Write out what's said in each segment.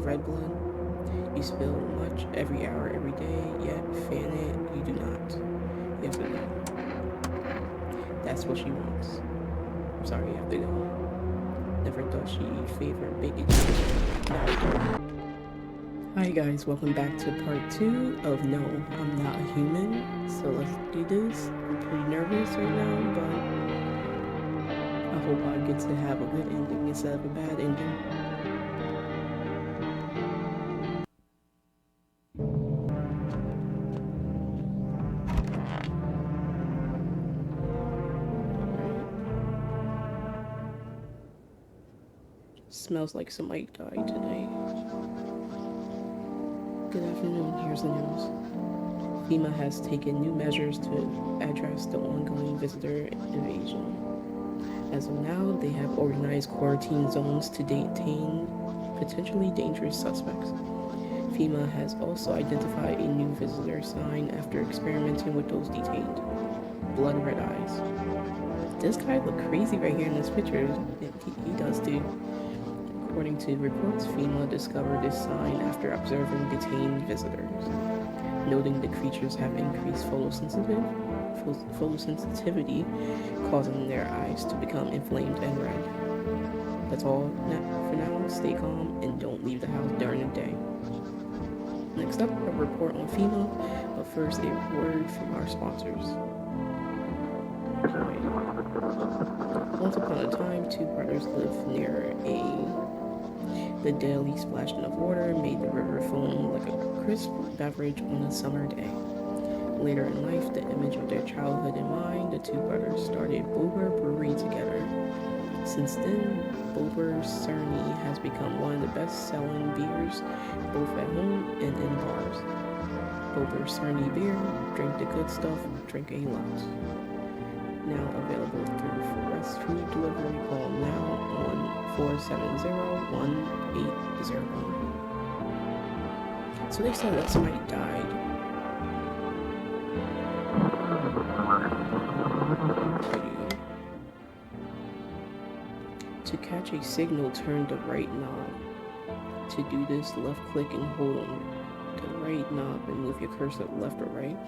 red blood. You spill much every hour, every day, yet fan it, you do not. Yes or no? That's what she wants. Sorry, you have to go. Never thought she favored bacon cheese. Now you do. Hi guys, welcome back to part 2 of No, I'm Not a Human. So let's do this. I'm pretty nervous right now, but I hope I get to have a good ending instead of a bad ending. Smells like somebody died today. Good afternoon, here's the news. FEMA has taken new measures to address the ongoing visitor invasion. As of now, they have organized quarantine zones to detain potentially dangerous suspects. FEMA has also identified a new visitor sign after experimenting with those detained. Blood red eyes. This guy look crazy right here in this picture. He does too. According to reports, FEMA discovered this sign after observing detained visitors, noting the creatures have increased photosensitivity, causing their eyes to become inflamed and red. That's all for now. Stay calm and don't leave the house during the day. Next up, a report on FEMA, but first a word from our sponsors. Once upon a time, two brothers lived near the daily splashing of water made the river foam like a crisp beverage on a summer day. Later in life, the image of their childhood in mind, the two brothers started Bober Brewery together. Since then, Bober Cerny has become one of the best-selling beers, both at home and in bars. Bober Cerny beer, drink the good stuff, drink a lot. Now available through Forest Food Delivery. Call now on 470-1801. So they said that somebody died. To catch a signal, turn the right knob. To do this, left click and hold on the right knob and move your cursor left or right.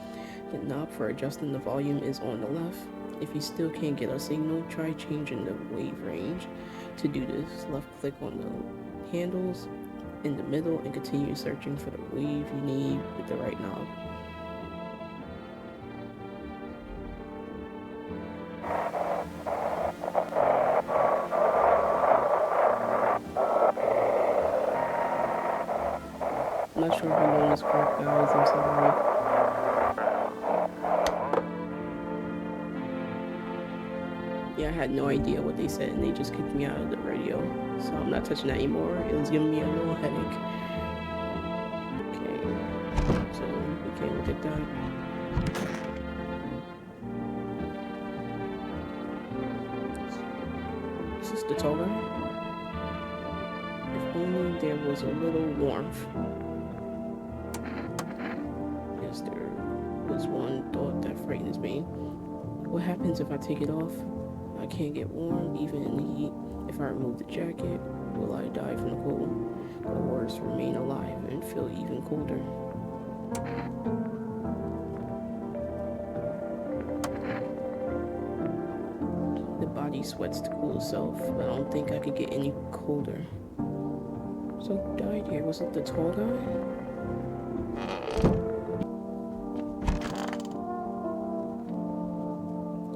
The knob for adjusting the volume is on the left. If you still can't get a signal, try changing the wave range. To do this, left click on the handles in the middle and continue searching for the wave you need with the right knob. I'm not sure if you know this part, guys, I'm sorry. Yeah, I had no idea what they said and they just kicked me out of the radio. So I'm not touching that anymore. It was giving me a little headache. Okay, so we can't look at that. Is this the tall guy? If only there was a little warmth. Yes, there was one thought that frightens me. What happens if I take it off? I can't get warm, even in the heat. If I remove the jacket, will I die from the cold? Or worse, remain alive and feel even colder? The body sweats to cool itself, but I don't think I could get any colder. So who died here? Was it the tall guy?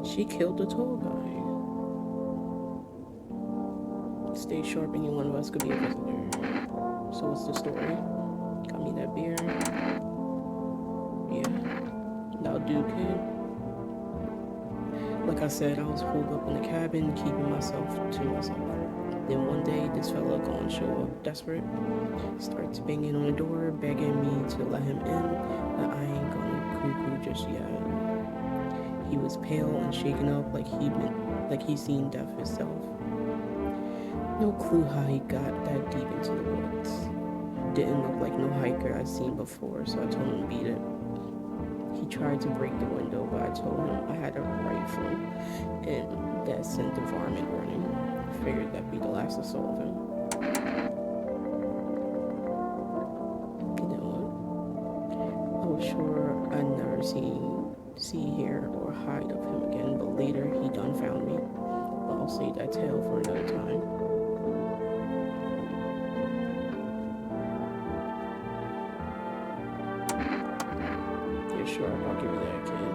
She killed the tall guy. Stay sharp, any one of us could be a visitor. So what's the story? Got me that beer. Yeah, that'll do, kid. Like I said, I was holed up in the cabin, keeping myself to myself. Then one day, this fella gonna show up desperate. Starts banging on the door, begging me to let him in, but I ain't gonna cuckoo just yet. He was pale and shaken up like he'd seen death himself. No clue how he got that deep into the woods. Didn't look like no hiker I'd seen before, so I told him to beat it. He tried to break the window, but I told him I had a rifle and that sent the varmint running. Figured that'd be the last I saw of him. never see, hear, or hide of him again, but later he done found me. But I'll save that tale for another time. You're sure? I'll give you that, kid.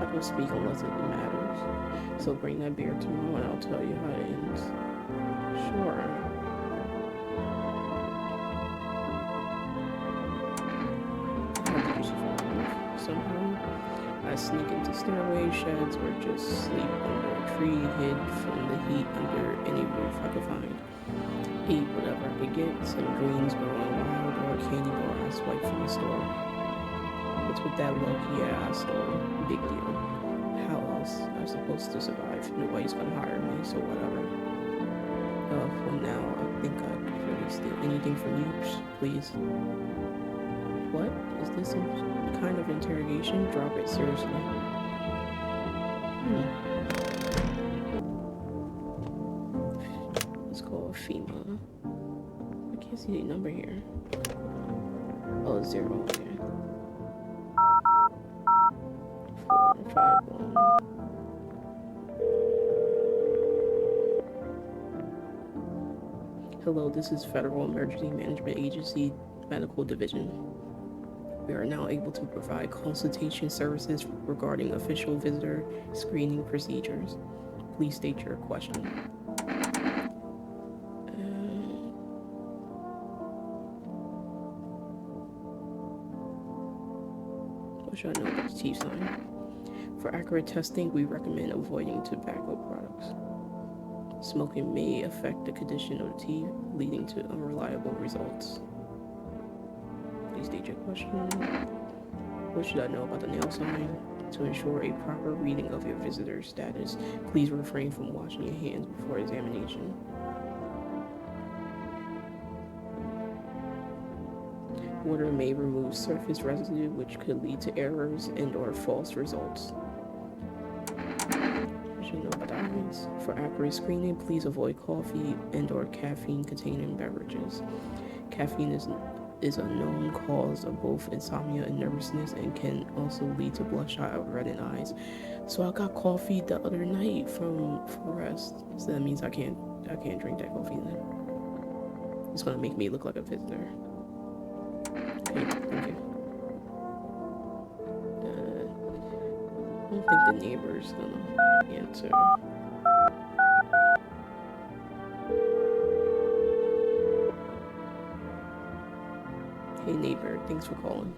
I don't speak unless it matters. So bring that beer tomorrow and I'll tell you how it ends. Sure. How did you survive? Somehow? I sneak into stairways, sheds, or just sleep under a tree, hid from the heat under any roof I could find. Eat whatever I could get, some greens growing wild, or a candy bar I swiped from the store. What's with that luck? Yeah, I stole. Big deal. How else I'm supposed to survive? Nobody's gonna hire me, so whatever. Well now, I think I'd really steal anything from you, please. What? Is this some kind of interrogation? Drop it, seriously. Let's call FEMA. I can't see the number here. Oh, 0, okay. 451. Hello, this is Federal Emergency Management Agency Medical Division. We are now able to provide consultation services regarding official visitor screening procedures. Please state your question. What should I know about the T sign? For accurate testing, we recommend avoiding tobacco products. Smoking may affect the condition of the teeth, leading to unreliable results. Please state your question. What should I know about the nail sign? To ensure a proper reading of your visitor status, please refrain from washing your hands before examination. Water may remove surface residue, which could lead to errors and/or false results. For accurate screening, please avoid coffee and/or caffeine-containing beverages. Caffeine is a known cause of both insomnia and nervousness and can also lead to bloodshot or reddened eyes. So I got coffee the other night for rest. So that means I can't drink that coffee then. It's gonna make me look like a visitor. Okay, thank you. I don't think the neighbor's gonna answer. Hey neighbor, thanks for calling.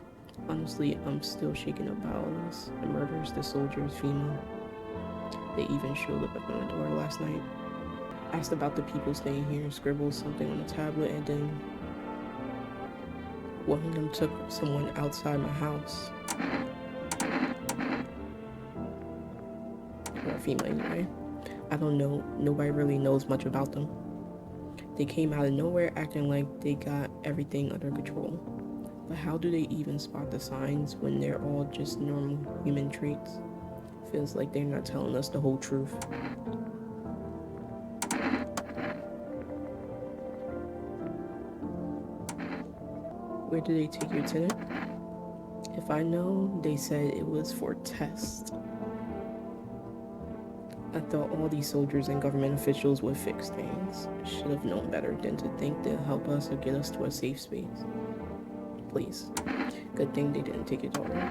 Honestly, I'm still shaken about all this. The murders, the soldiers, FEMA. They even showed up at my door last night. Asked about the people staying here, scribbled something on a tablet, and then one of them took someone outside my house. Or FEMA anyway. I don't know. Nobody really knows much about them. They came out of nowhere acting like they got everything under control. But how do they even spot the signs when they're all just normal human traits? Feels like they're not telling us the whole truth. Where did they take your tenant? If I know, they said it was for tests. I thought all these soldiers and government officials would fix things. Should have known better than to think they'll help us or get us to a safe space. Please. Good thing they didn't take your daughter.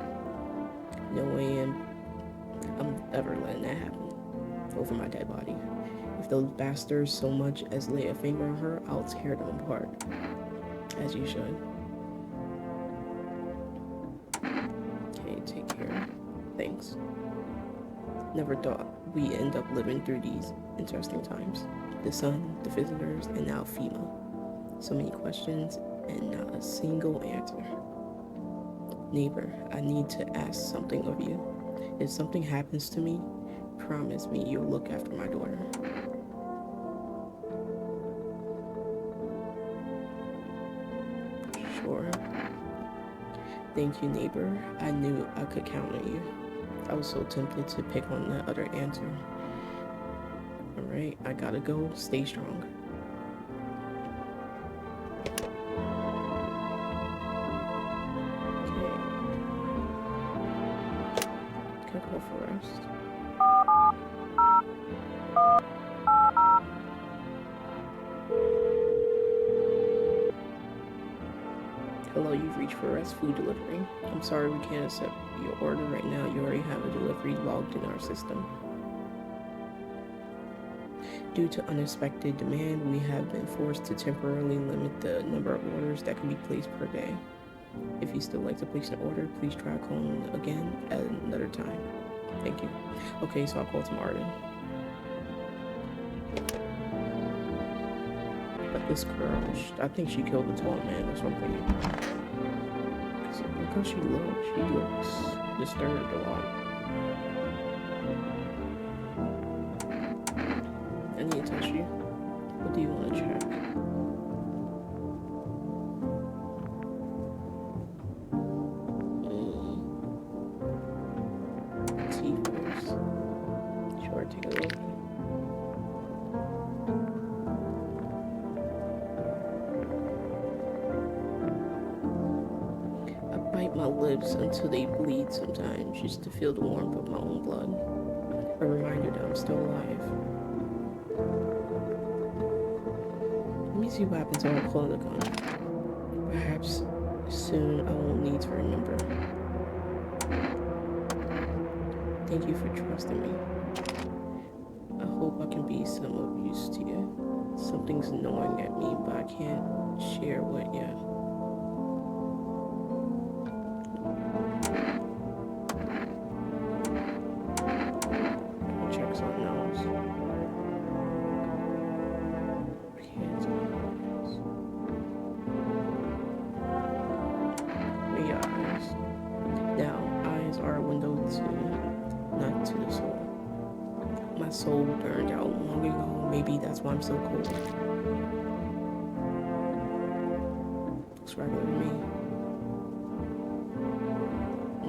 No way I'm ever letting that happen. Over my dead body. If those bastards so much as lay a finger on her, I'll tear them apart. As you should. Okay, take care. Thanks. Never thought we'd end up living through these interesting times. The sun, the visitors, and now FEMA. So many questions and not a single answer. Neighbor, I need to ask something of you. If something happens to me, promise me you'll look after my daughter. Sure. Thank you, neighbor. I knew I could count on you. I was so tempted to pick on that other answer. Alright, I gotta go. Stay strong. Okay. health arrest. Hello, you've reached Forest Food Delivery. I'm sorry we can't accept your order right now. You already have a delivery logged in our system. Due to unexpected demand, we have been forced to temporarily limit the number of orders that can be placed per day. If you still like to place an order, please try calling again at another time. Thank you. Okay, so I'll call tomorrow then. But this girl, I think she killed the tall man or something. Because she looks disturbed a lot. I need to touch you. What do you want to check? Teeth first. Sure, take a look. I bite my lips until they bleed sometimes, just to feel the warmth of my own blood. A reminder that I'm still alive. Let me see what happens when I pull the gun. Perhaps soon I won't need to remember. Thank you for trusting me. I hope I can be some of use to you. Something's gnawing at me, but I can't share what yet. I'll check something else. Eyes. Now, eyes are a window to, not to the soul. My soul burned out long ago. Maybe that's why I'm so cold. Looks regular to me.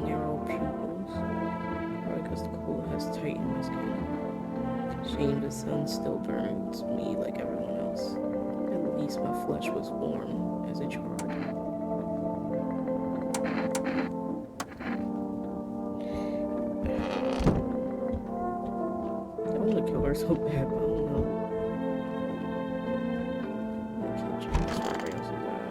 Narrow pupils. Probably because the cold has tightened my skin. Shame the sun still burns me like everyone else. At least my flesh was warm as it charred. So bad, but I don't know. I can't change this memory so bad.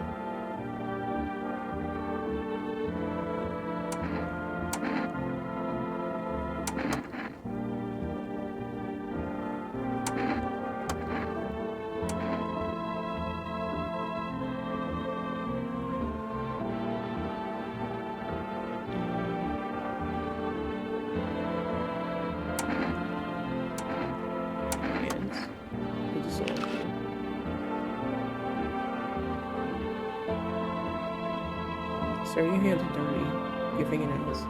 Sir, your hands are dirty. Your fingernails.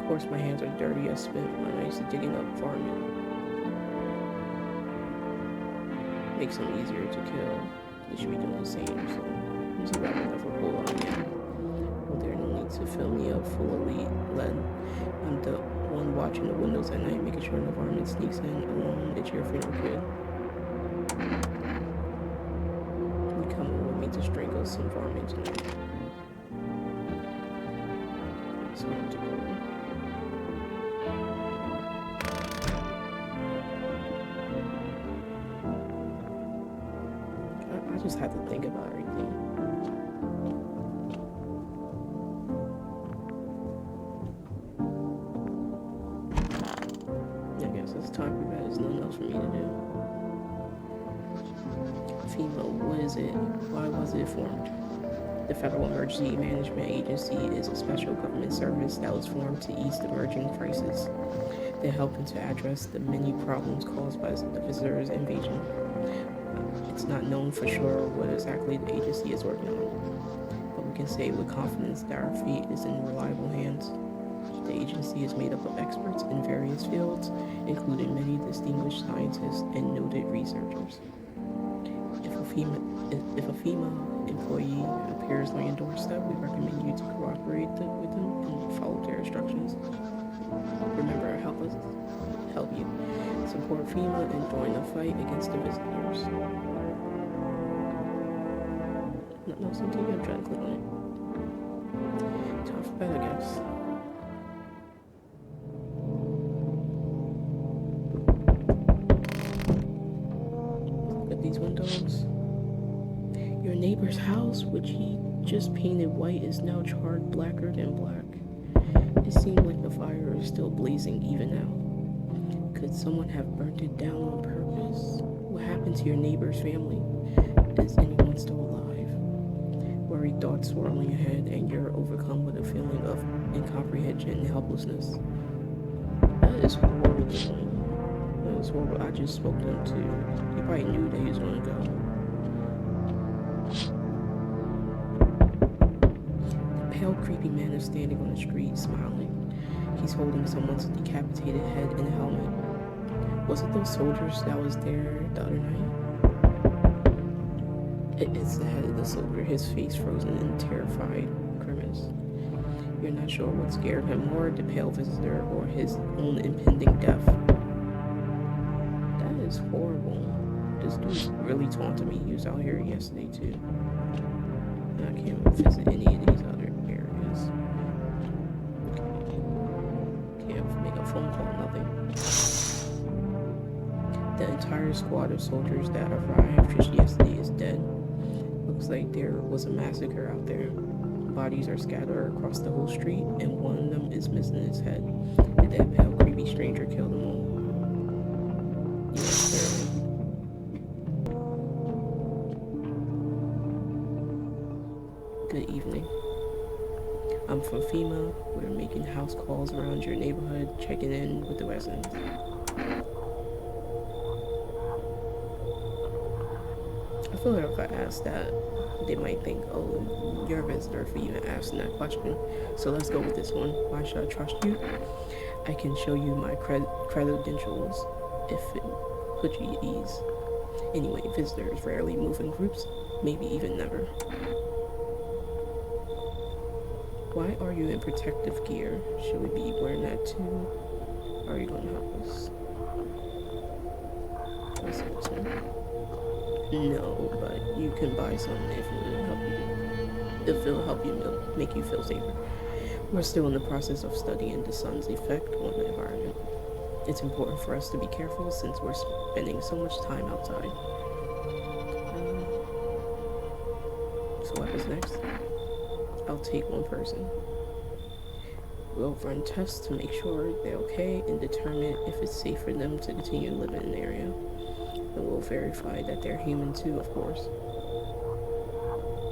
Of course my hands are dirty. I spent my nights digging up varmint. Makes them easier to kill. They should be doing the same, so I'm just wrapping up a pull on you. Well, there's no need to fill me up full of lead. I'm the one watching the windows at night, making sure no varmint sneaks in alone that your finger could. You come with me to strangle some varmint tonight. I just have to think about everything. I guess it's time for that. There's nothing else for me to do. FEMA, what is it? Why was it formed? The Federal Emergency Management Agency is a special government service that was formed to ease the emerging crisis. They help to address the many problems caused by the visitors' invasion. It's not known for sure what exactly the agency is working on, but we can say with confidence that our fate is in reliable hands. The agency is made up of experts in various fields, including many distinguished scientists and noted researchers. If a FEMA employee appears on your doorstep, we recommend you to cooperate with them and follow their instructions. Remember, help you. Support FEMA and join the fight against the visitors. No, something I'm trying to click on it. Time for bed, I guess. neighbor's house, which he just painted white, is now charred blacker than black. It seemed like the fire is still blazing even now. Could someone have burnt it down on purpose? What happened to your neighbor's family? Is anyone still alive? Worried thoughts swirling ahead, and you're overcome with a feeling of incomprehension and helplessness. That is horrible. That is horrible. I just spoke to him too. He probably knew that he was going to go. The pale, creepy man is standing on the street, smiling. He's holding someone's decapitated head in a helmet. Was it those soldiers that was there the other night? It's the head of the soldier, his face frozen in terrified grimace. You're not sure what scared him more, the pale visitor, or his own impending death. That is horrible. This dude's really taunting me. He was out here yesterday too. And I can't visit any of these other areas. Can't make a phone call, nothing. The entire squad of soldiers that arrived just yesterday is dead. Looks like there was a massacre out there. Bodies are scattered across the whole street, and one of them is missing his head. Did that pale, creepy stranger kill them all? Yes, clearly. Good evening. I'm from FEMA. We're making house calls around your neighborhood, checking in with the residents. I feel like if I ask that, they might think, oh, you're a visitor for even asking that question. So let's go with this one. Why should I trust you? I can show you my credentials if it puts you at ease. Anyway, visitors rarely move in groups, maybe even never. Why are you in protective gear? Should we be wearing that too? Are you going to help us? Let's see this one. No, but you can buy some if it'll help you. If it'll help you make you feel safer. We're still in the process of studying the sun's effect on the environment. It's important for us to be careful since we're spending so much time outside. So what happens next? I'll take one person. We'll run tests to make sure they're okay and determine if it's safe for them to continue living in the area. And we'll verify that they're human too, of course.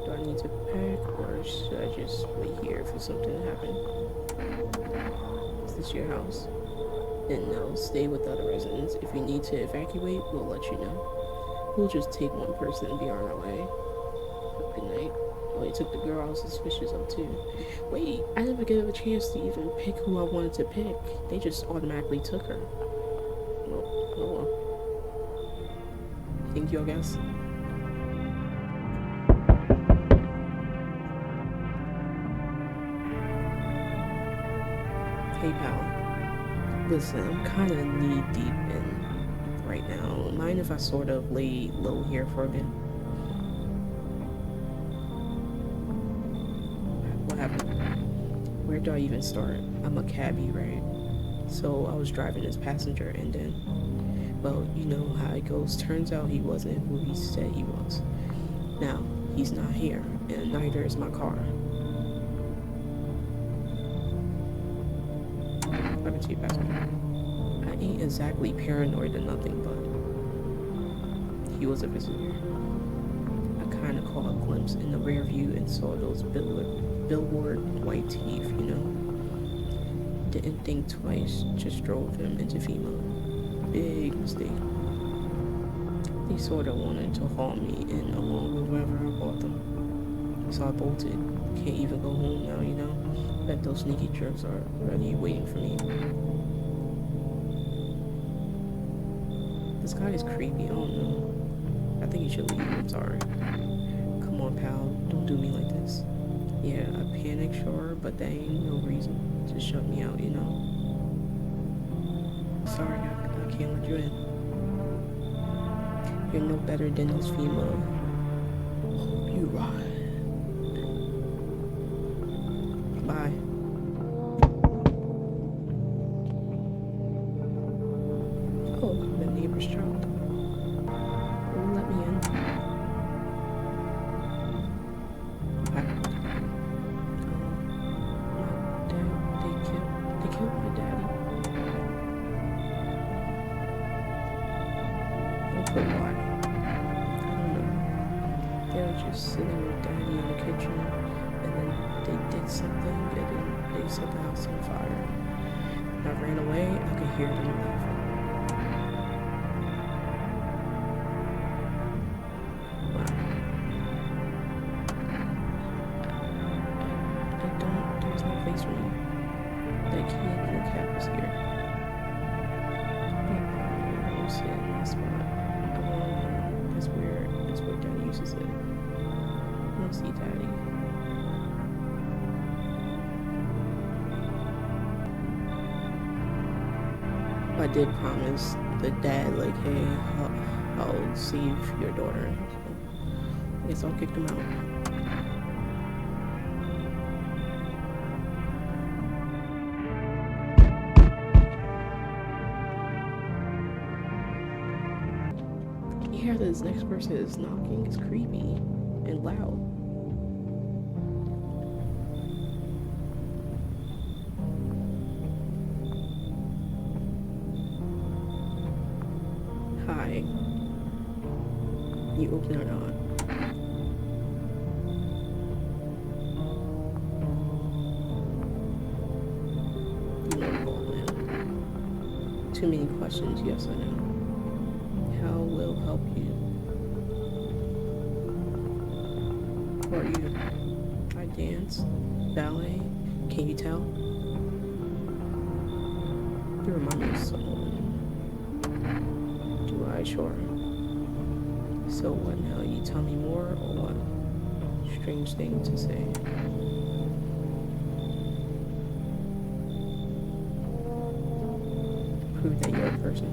Do I need to pack, or should I just wait here for something to happen? Is this your house? Then no, stay with the other residents. If you need to evacuate, we'll let you know. We'll just take one person and be on our way. Good night. Oh, they took the girl I was suspicious of too. Wait, I never gave a chance to even pick who I wanted to pick. They just automatically took her. Well. Thank you, I guess. Hey, pal. Listen, I'm kind of knee-deep in right now. Mind if I sort of lay low here for a bit? What happened? Where do I even start? I'm a cabbie, right? So I was driving as passenger, and then, well, you know how it goes. Turns out he wasn't who he said he was. Now, he's not here, and neither is my car. I ain't exactly paranoid or nothing, but he was a visitor. I kind of caught a glimpse in the rear view and saw those billboard white teeth, you know. Didn't think twice, just drove him into FEMA. Big mistake. They sort of wanted to haul me in along with whoever I bought them. So I bolted. Can't even go home now, you know. Bet those sneaky jerks are already waiting for me. This guy is creepy, I don't know. I think you should leave, I'm sorry. Come on, pal, don't do me like this. Yeah, I panicked, sure, but that ain't no reason to shut me out, you know. Sorry, I can't let you in. You're no better than those FEMA. Hope you ride. Bye. Oh, the neighbor's child. Let me in. just sitting with Daddy in the kitchen, and then they did something, and then they set the house on fire. I ran away, I could hear them laughing. There's no place for me. That kid and the cat was here. I'm sitting in that spot. That's where Daddy used to sit. I don't see Daddy. I did promise the dad, like, hey, I'll save your daughter. So I guess I'll kick them out. Yeah, this next person is knocking. It's creepy and loud. Hi. You open or not? You know the ball, man. Too many questions, yes or no. How will help you? Who are you? I dance, ballet. Can you tell? You remind me of someone. Do I? Sure. So what now? You tell me more or what? Strange thing to say. Prove that you're a person.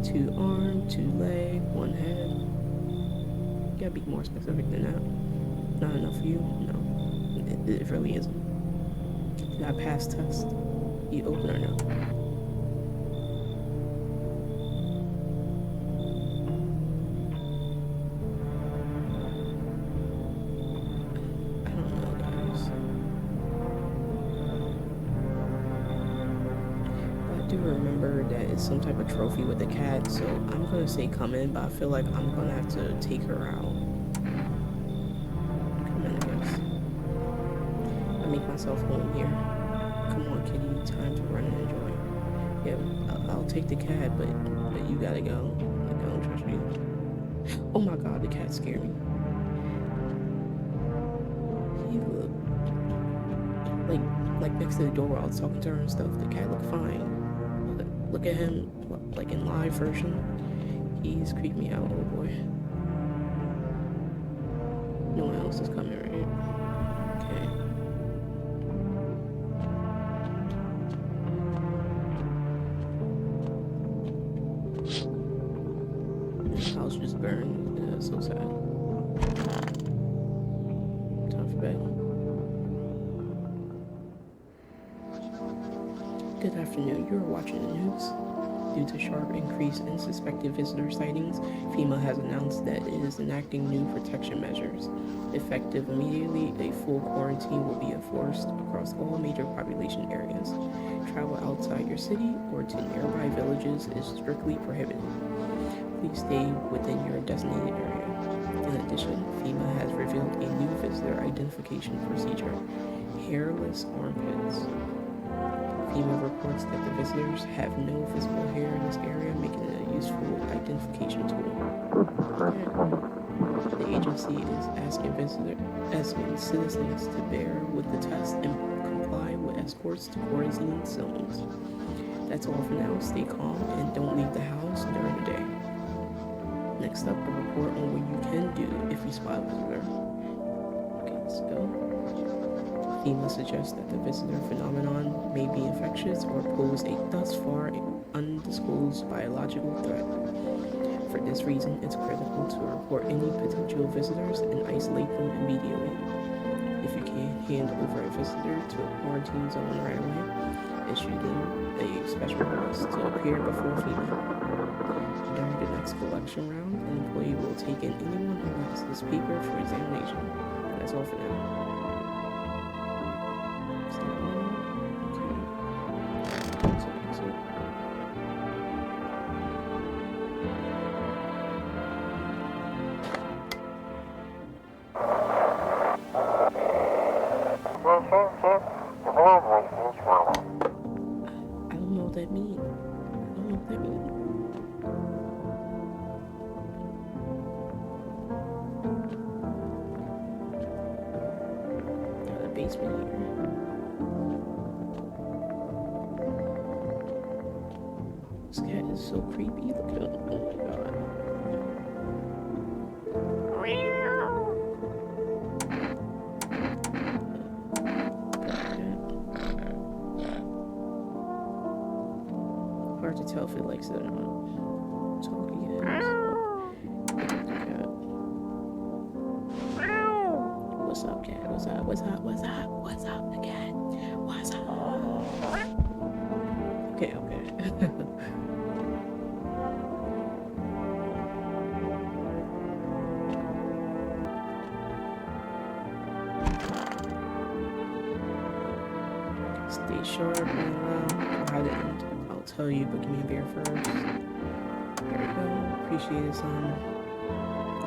2 arms, 2 legs, 1 head. You gotta be more specific than that. Not enough for you? No. It really isn't. Did I pass test? You open or no? I don't know, guys. I do remember that it's some type of trophy with the cat, so I'm gonna say come in, but I feel like I'm gonna have to take her out. Come in, I guess. I make myself home here. Come on, kitty, time to run and enjoy. Yeah, I'll take the cat, but you gotta go. Like, don't trust me. Oh my god, the cat scared me. He looked like next to the door while I was talking to her and stuff. The cat looked fine. Look at him, like in live version. He's creeped me out, oh boy. No one else is coming, right? Okay. This house just burned. Yeah, that's so sad. Time for bed. Good afternoon. You are watching the news. Due to sharp increase in suspected visitor sightings, FEMA has announced that it is enacting new protection measures. Effective immediately, a full quarantine will be enforced across all major population areas. Travel outside your city or to nearby villages is strictly prohibited. Please stay within your designated area. In addition, FEMA has revealed a new visitor identification procedure: hairless armpits. FEMA reports that the visitors have no visible hair in this area, making it a useful identification tool. The agency is asking citizens to bear with the test and comply with escorts to quarantine zones. That's all for now. Stay calm and don't leave the house during the day. Next up, a report on what you can do if you spot a visitor. Okay, let's go. FEMA suggests that the visitor phenomenon may be infectious or pose a thus far undisclosed biological threat. For this reason, it's critical to report any potential visitors and isolate them immediately. If you can't hand over a visitor to a quarantine zone right away, issue them a special request to appear before FEMA. During the next collection round, an employee will take in anyone who has this paper for examination. That's all for now. basement here. This cat is so creepy. Look at him. Oh my god. Hard to tell if it likes it or not. Talking it is. What's up, cat? What's up? What's up? What's up? What's up, the cat? What's up? Okay, okay. Stay sharp and how to end. I'll tell you, but give me a beer first. There we go. Appreciate it, son.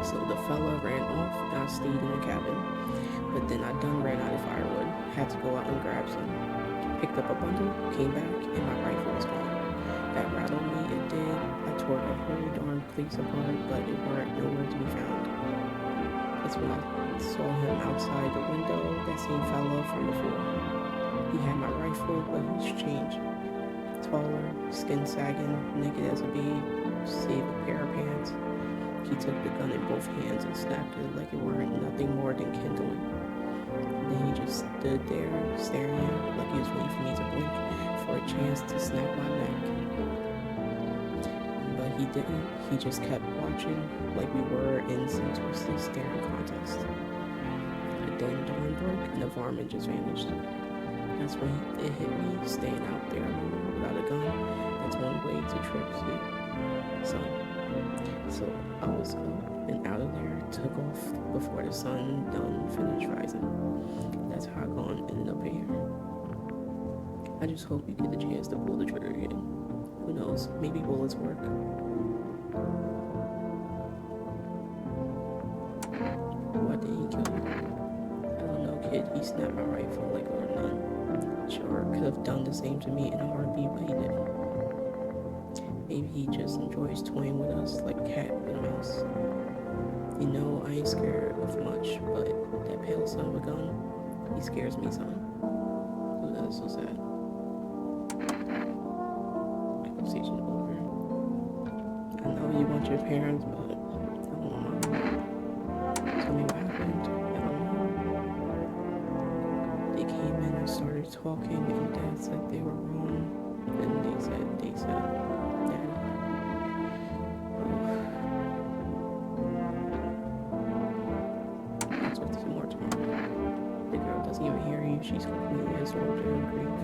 So the fella ran off and I stayed in the cabin. But then I done ran out of firewood. Had to go out and grab some. Picked up a bundle, came back, and my rifle was gone. That rattled me, it did. I tore the whole darn place apart, but it weren't nowhere to be found. That's when I saw him outside the window, that same fella from before. He had my rifle, but he's changed. Taller, skin sagging, naked as a babe, save a pair of pants. He took the gun in both hands and snapped it like it weren't nothing more than kindling. Then he just stood there, staring at me like he was waiting for me to blink for a chance to snap my neck. But he didn't. He just kept watching like we were in some twisted staring contest. The damn dawn broke and the varmint just vanished. That's when it hit me, staying out there alone without a gun. That's one way to trip sleep. So I was up and out of there, took off before the sun done finished rising. That's how I ended up here. I just hope you get the chance to pull the trigger again. Who knows? Maybe bullets work. Why didn't he kill you? I don't know, kid. He snapped my rifle like a nun. Sure, could have done the same to me in a heartbeat, but he didn't. Maybe he just enjoys toying with us like a cat with a mouse. You know, I ain't scared of much, but that pale son of a gun, he scares me, son. Oh, that is so sad. Conversation over. I know you want your parents, but I don't want mine. Tell me what happened. I don't know. They came in and started talking, and Dad said they were wrong. And they said, Daddy. I'll talk to you more tomorrow. The girl doesn't even hear you. She's completely absorbed in her grief.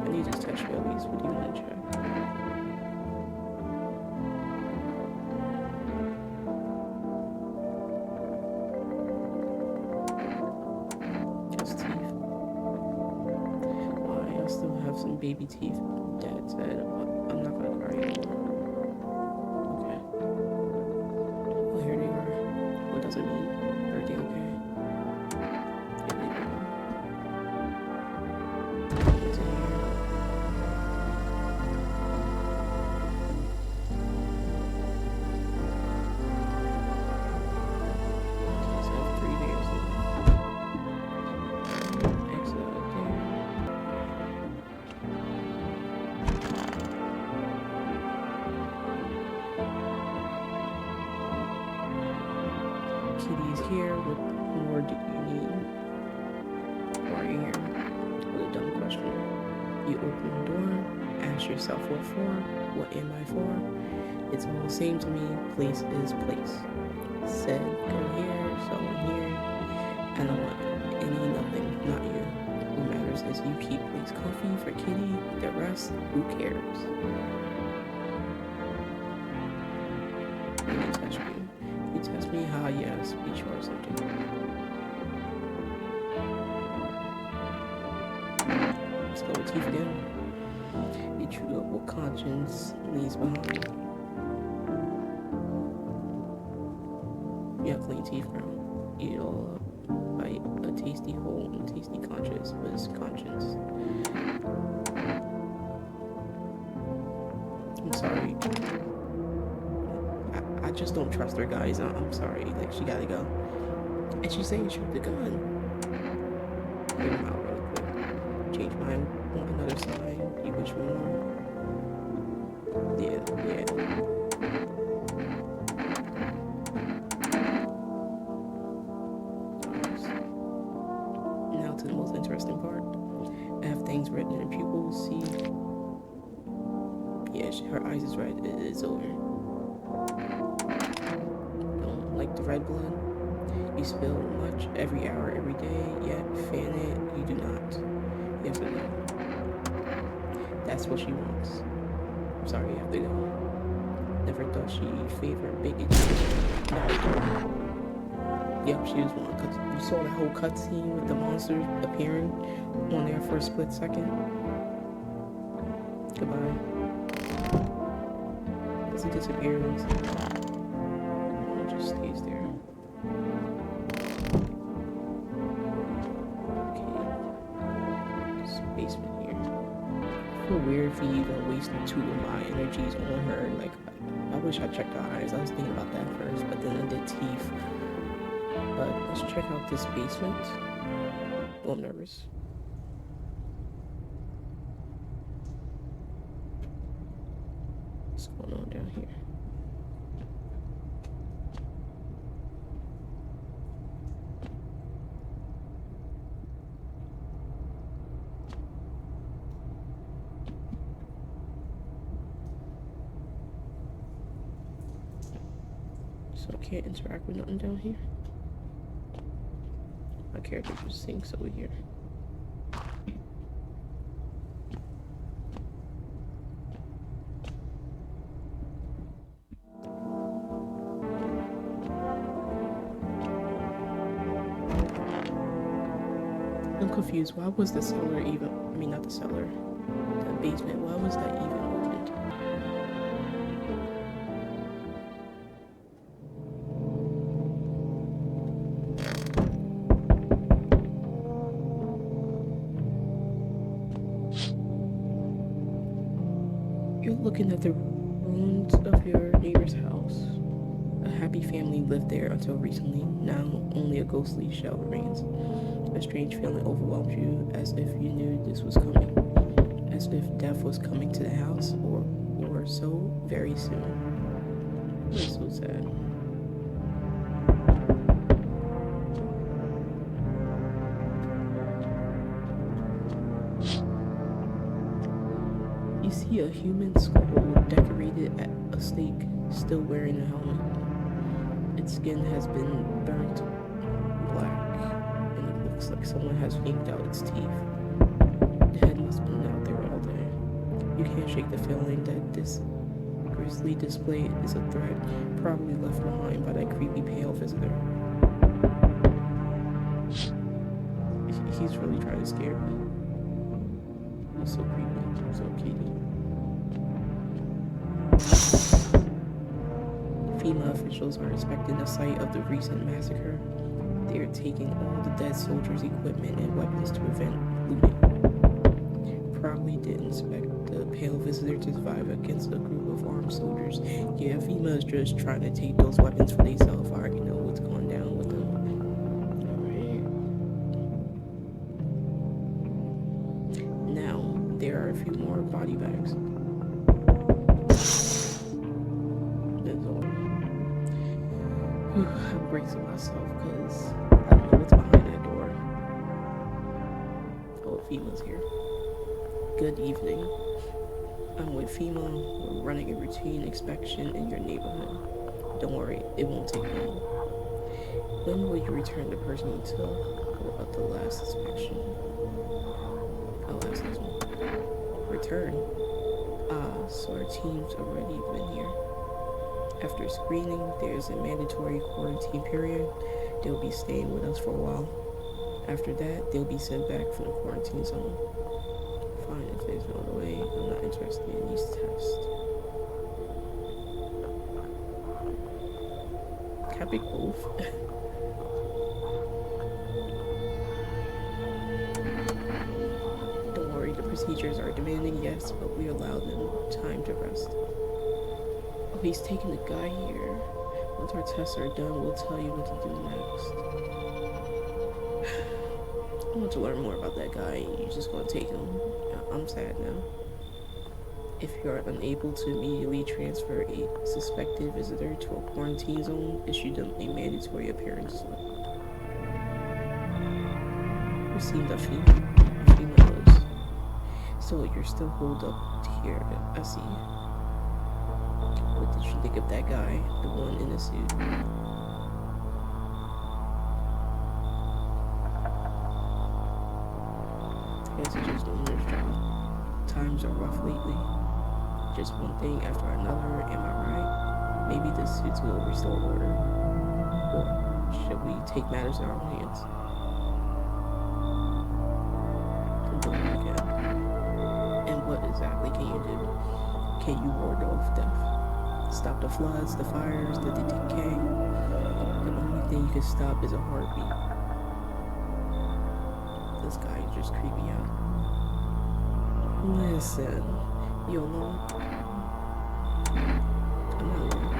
I need to touch you at least. What do you want to check? Some baby teeth. Dad said, I'm not gonna cry anymore. Okay. Well, here they are. What does it mean? Everything okay? Here they go. What's in here? So 3 days left. Exit out there. Kitty's here. What more do you need? Why are you here? What a dumb question. You open the door, ask yourself what for, what am I for? It's all the same to me, place is place. Said, go here, so I'm here. I don't want any nothing, not you. What matters is you keep place comfy for Kitty, the rest, who cares? You didn't touch me. You test me, ha, yes, be sure of something. Let's go with teeth again. Be true to what conscience leaves behind. You have clean teeth, girl. Eat it all up. Bite a tasty hole and tasty conscience was conscience. I'm sorry. I just don't trust her, guys. I'm sorry. Like, she gotta go. And she's saying shoot the gun. Get him out real quick. Change mine. Want another sign. You wish me more. Yeah. Now to the most interesting part. I have things written in her pupils. See? Yeah, her eyes is red. It's over. Don't like the red blood? You spill much every hour, every day, yet fan it, you do not. You have to go. That's what she wants. I'm sorry, you have to go. Never thought she favored bigotry. Yep, she was one. Cause you saw the whole cutscene with the monsters appearing on there for a split second. Goodbye. As it disappears, it just stays there. Basement here. I feel weird for even wasting 2 of my energies on her. Like, I wish I checked her eyes. I was thinking about that first, but then I did teeth. But let's check out this basement. Oh, I'm nervous. What's going on down here? So I can't interact with nothing down here. My character just sinks over here. I'm confused. Why was the cellar even? I mean, not the cellar. The basement. Why was that even opened? You're looking at the ruins of your neighbor's house. A happy family lived there until recently. Now only a ghostly shell remains. A strange feeling overwhelmed you, as if you knew this was coming. As if death was coming to the house, or so very soon. It's so sad. You see a human skull decorated at a stake, still wearing a helmet. Its skin has been burnt black, and it looks like someone has yanked out its teeth. The head must have been out there all day. You can't shake the feeling that this grisly display is a threat, probably left behind by that creepy pale visitor. He's really trying to scare me. He's so creepy, so kitty. FEMA officials are inspecting the site of the recent massacre. They are taking all the dead soldiers' equipment and weapons to prevent looting. Probably didn't expect the pale visitor to survive against a group of armed soldiers. Yeah, FEMA is just trying to take those weapons for themselves. I already know what's going down with them. Alright. Now, there are a few more body bags. I'm bracing myself because I don't know what's behind that door. Oh, FEMA's here. Good evening. I'm with FEMA. We're running a routine inspection in your neighborhood. Don't worry, it won't take long. When will you return the person you took at the last inspection? I'll ask this one. Return? So our team's already been here. After screening, there's a mandatory quarantine period. They'll be staying with us for a while. After that, they'll be sent back from the quarantine zone. Fine, if there's no other way, I'm not interested in these tests. Can I pick both? Don't worry, the procedures are demanding, yes, but we allow them time to rest. Oh, he's taking the guy here. Once our tests are done, we'll tell you what to do next. I want to learn more about that guy. You just want to take him. I'm sad now. If you are unable to immediately transfer a suspected visitor to a quarantine zone, issue them a mandatory appearance slip. Received a females. So you're still holed up here. I see. What did you think of that guy? The one in the suit? I guess it's just doing his job. Times are rough lately. Just one thing after another, am I right? Maybe the suits will restore order. Or should we take matters in our own hands? Again. And what exactly can you do? Can you ward off death? Stop the floods, the fires, the decay? The only thing you can stop is a heartbeat. This guy is just creeping out. Listen, you alone? I'm not alone.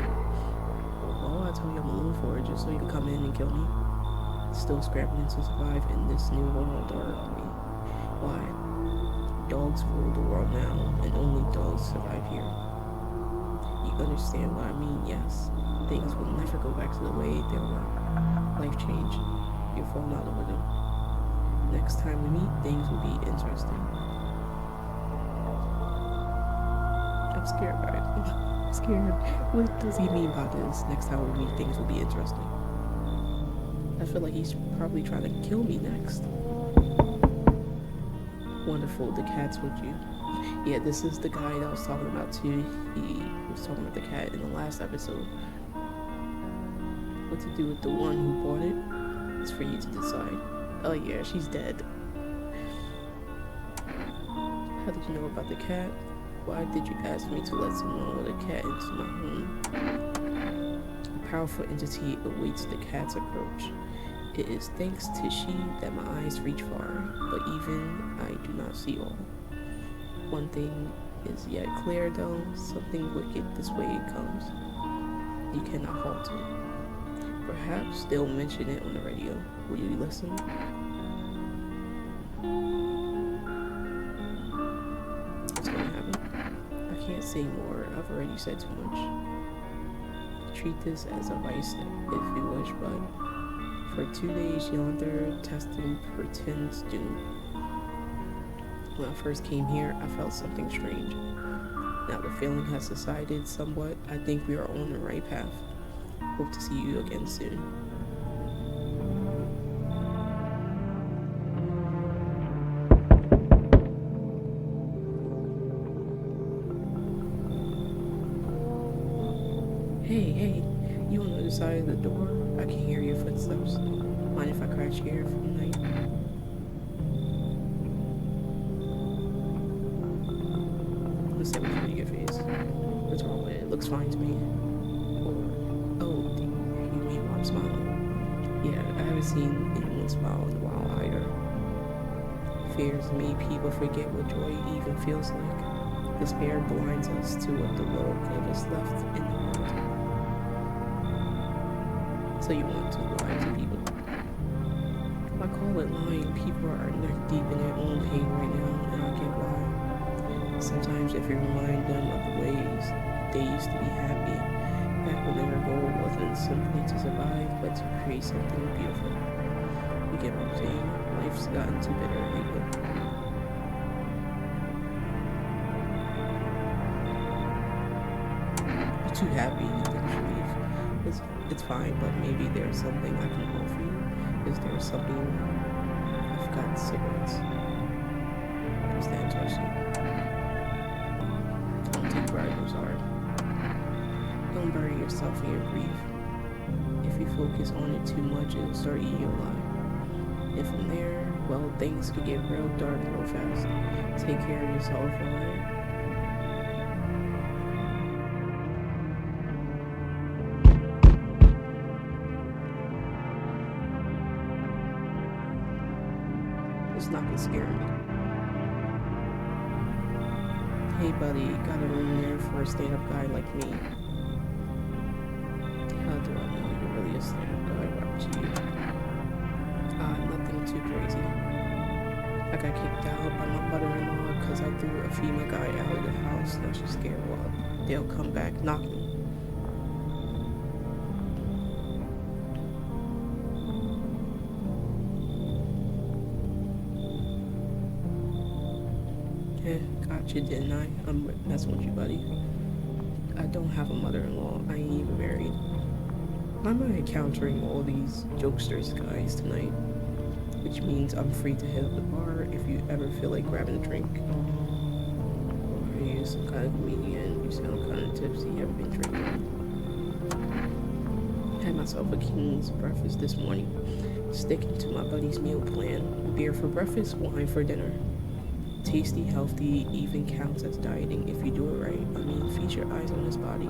Well, I told you I'm alone for it, just so you can come in and kill me. Still scrambling to survive in this new world, or me. Why? Dogs rule the world now, and only dogs survive here. You understand what I mean? Yes. Things will never go back to the way they were. Life change. You're falling out over them. Next time we meet, things will be interesting. I'm scared by it. I'm scared. What does he mean by this? Next time we meet, things will be interesting. I feel like he's probably trying to kill me next. Wonderful, the cat's with you. Yeah, this is the guy that I was talking about too. He was talking about the cat in the last episode. What to do with the one who bought it? It's for you to decide. Oh yeah, she's dead. How did you know about the cat? Why did you ask me to let someone with a cat into my home? A powerful entity awaits the cat's approach. It is thanks to she that my eyes reach far, but even I do not see all. One thing is yet clear though, something wicked this way it comes. You cannot halt it. Perhaps they'll mention it on the radio. Will you listen? What's gonna happen? I can't say more. I've already said too much. Treat this as a vice if you wish, but for 2 days yonder testing pretends doom. When I first came here, I felt something strange. Now the feeling has subsided somewhat. I think we are on the right path. Hope to see you again soon. Hey, you on the other side of the door? I can hear your footsteps. Mind if I crash here for the night? Let's say what's your face. What's wrong with it? It looks fine to me. Oh, you mean while I'm smiling? Yeah, I haven't seen anyone smile in a while either. Fears me people forget what joy even feels like. Despair blinds us to what the Lord gave us left in the world. So you want to lie to people? I call it lying. People are neck deep in their own pain right now, and I get why. Sometimes if you remind them of the ways they used to be happy, back when their goal wasn't simply to survive, but to create something beautiful. You get what I'm saying? Life's gotten too bitter lately. You're too happy, you think you should leave. It's fine, but maybe there's something I can offer you. Is there something? I've got cigarettes. Is that interesting? Don't take pride, I'm sorry. Don't bury yourself in your grief. If you focus on it too much, it'll start eating you alive. And from there, well, things could get real dark real fast. Take care of yourself, alright? It's not gonna scare me. Hey buddy, got a room there for a stand-up guy like me. How do a FEMA guy out of the house. Now she's scared. Well, they'll come back knocking. Yeah, gotcha, didn't I? I'm messing with you, buddy. I don't have a mother-in-law. I ain't even married. Why am I encountering all these jokesters guys tonight? Which means I'm free to hit up the bar if you ever feel like grabbing a drink. Or are you some kind of comedian? You sound kind of tipsy. You haven't been drinking. Had myself a king's breakfast this morning. Sticking to my buddy's meal plan. Beer for breakfast, wine for dinner. Tasty, healthy, even counts as dieting if you do it right. I mean, feast your eyes on this body.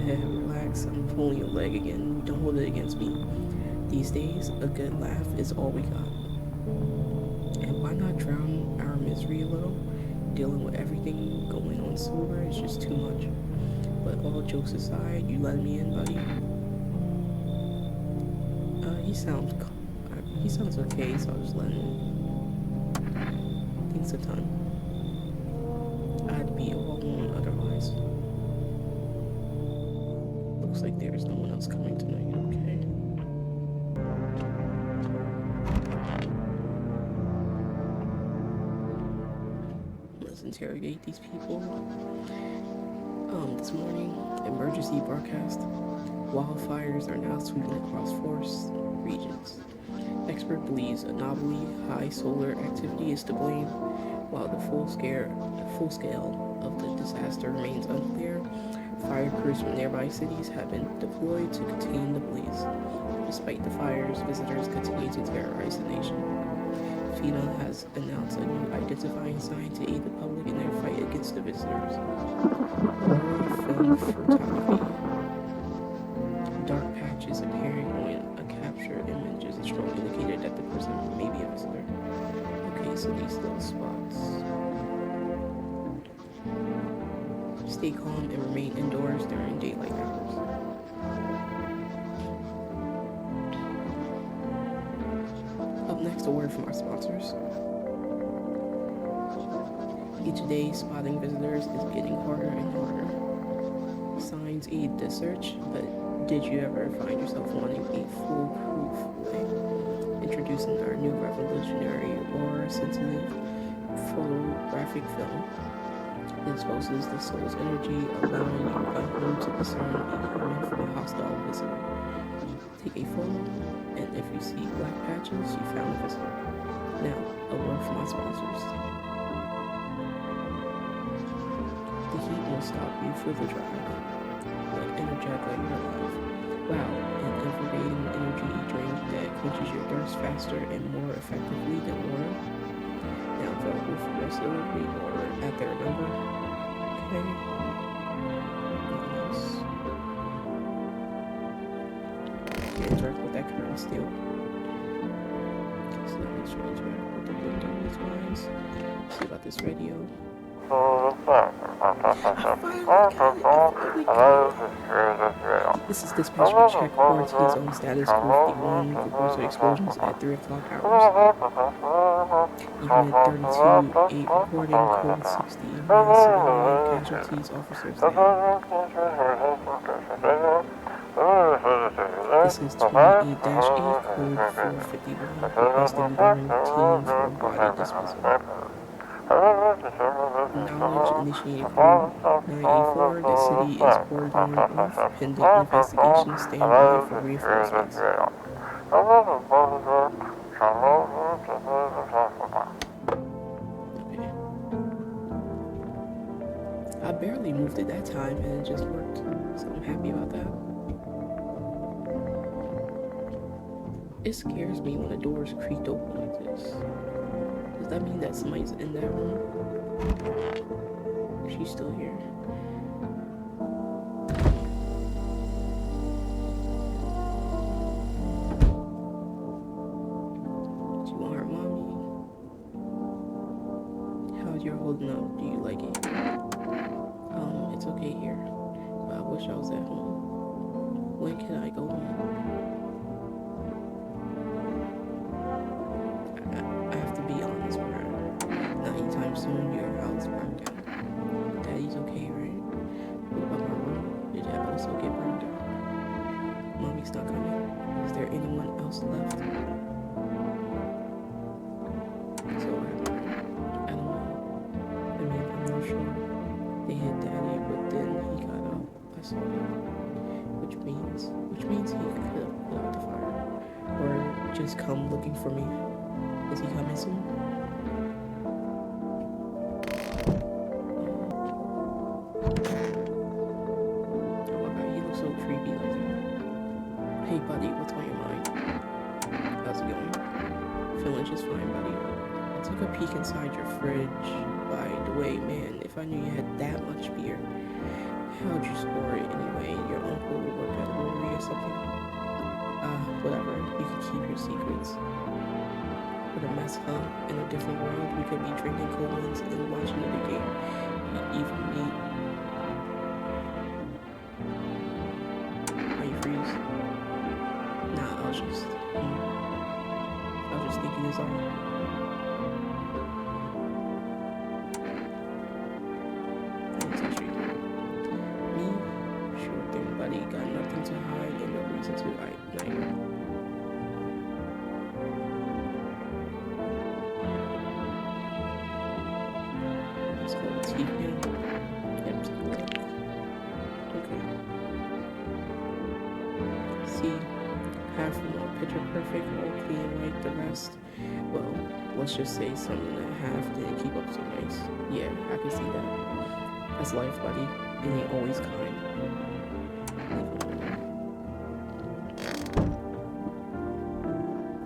Yeah, relax. I'm pulling your leg again. Don't hold it against me. These days, a good laugh is all we got. And why not drown our misery a little? Dealing with everything going on sober is just too much. But all jokes aside, you let me in, buddy? He sounds okay, so I'll just let him. Thanks a ton. I'd be all alone otherwise. Looks like there's no one else coming tonight, okay? Let's interrogate these people. This morning, emergency broadcast. Wildfires are now sweeping across forest regions. Expert believes anomaly high solar activity is to blame, while the full scale of the disaster remains unclear. Fire crews from nearby cities have been deployed to contain the blaze. Despite the fires, visitors continue to terrorize the nation. FEMA has announced a new identifying sign to aid the public in their fight against the visitors. Horror film photography. Dark patches appearing on a captured image is a strong indicator that the person may be a visitor. Okay, so these little spots. Stay calm and remain indoors during daylight hours. Up next, a word from our sponsors. Each day, spotting visitors is getting harder and harder. Signs aid the search, but did you ever find yourself wanting a foolproof way? Introducing our new revolutionary aura-sensitive photographic film. It exposes the soul's energy, allowing you at home to discern a human from a hostile visitor. Take a photo, and if you see black patches, you found a visitor. Now, a word from my sponsors. The heat won't stop you for the drive. But Energetica your life. Wow, an invigorating energy drink that quenches your thirst faster and more effectively than water. Now available for your delivery or at their number. Okay. Nothing else. Can't interact with that current still. So now make sure to interact with the windows wise. See about this radio. This is dispatcher check quarantine zone status code 51 reports explosions at 3 o'clock hours. Unit 32, 8 reporting code 60. Mass casualties, officers there. This is 28-8 code 451 requesting burn team for body disposal. Knowledge initiated code 984. The city is cordoned off pending investigation. Stand by for reinforcements. Okay. I barely moved at that time and it just worked. So I'm happy about that. It scares me when the doors creaked open like this. Does that mean that somebody's in that room? She's still here. Do you want her, mommy? How you're holding up? Do you like it? It's okay here. But I wish I was at home. When can I go home? I have to be honest with her. Now he also get burned out. Mommy's not coming. Is there anyone else left? So I don't know. I mean, I'm not sure. They hit Daddy, but then he got up. I saw him. Which means he could have put out the fire. Or just come looking for me. Is he coming soon? Oh my god, he looks so creepy like that. Hey buddy, what's on your mind? How's it going? Feeling just fine, buddy. I took a peek inside your fridge. By the way, man, if I knew you had that much beer, how'd you score it anyway? Your uncle would work at a brewery or something? Whatever. You can keep your secrets. What a mess, huh? In a different world, we could be drinking cold ones and watching the game. Even me. Are you freeze? Nah, I was just thinking this all. Me? Sure thing, buddy. Got nothing to hide and no reason to hide. Let's go with T again. Yep, okay. See, half of my picture perfect, all clean like the rest. Well, let's just say some and a half didn't keep up so nice. Yeah, I can see that. That's life, buddy. It ain't always kind.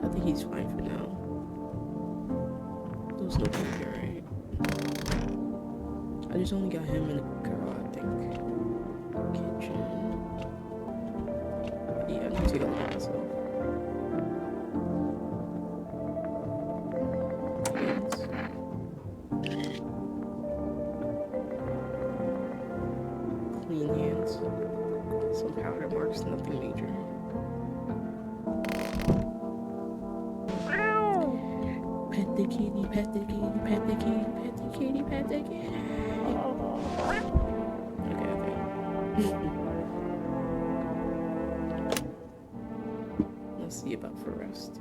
I think he's fine for now. There's no danger, right? I just only got him and the girl, I think. Kitchen. Yeah, I need to take a look at myself. Hands. Clean hands. Some powder marks, nothing major. Pet the kitty, pet the kitty, pet the kitty, pet the kitty, pet the kitty. Okay. Let's see about for rest.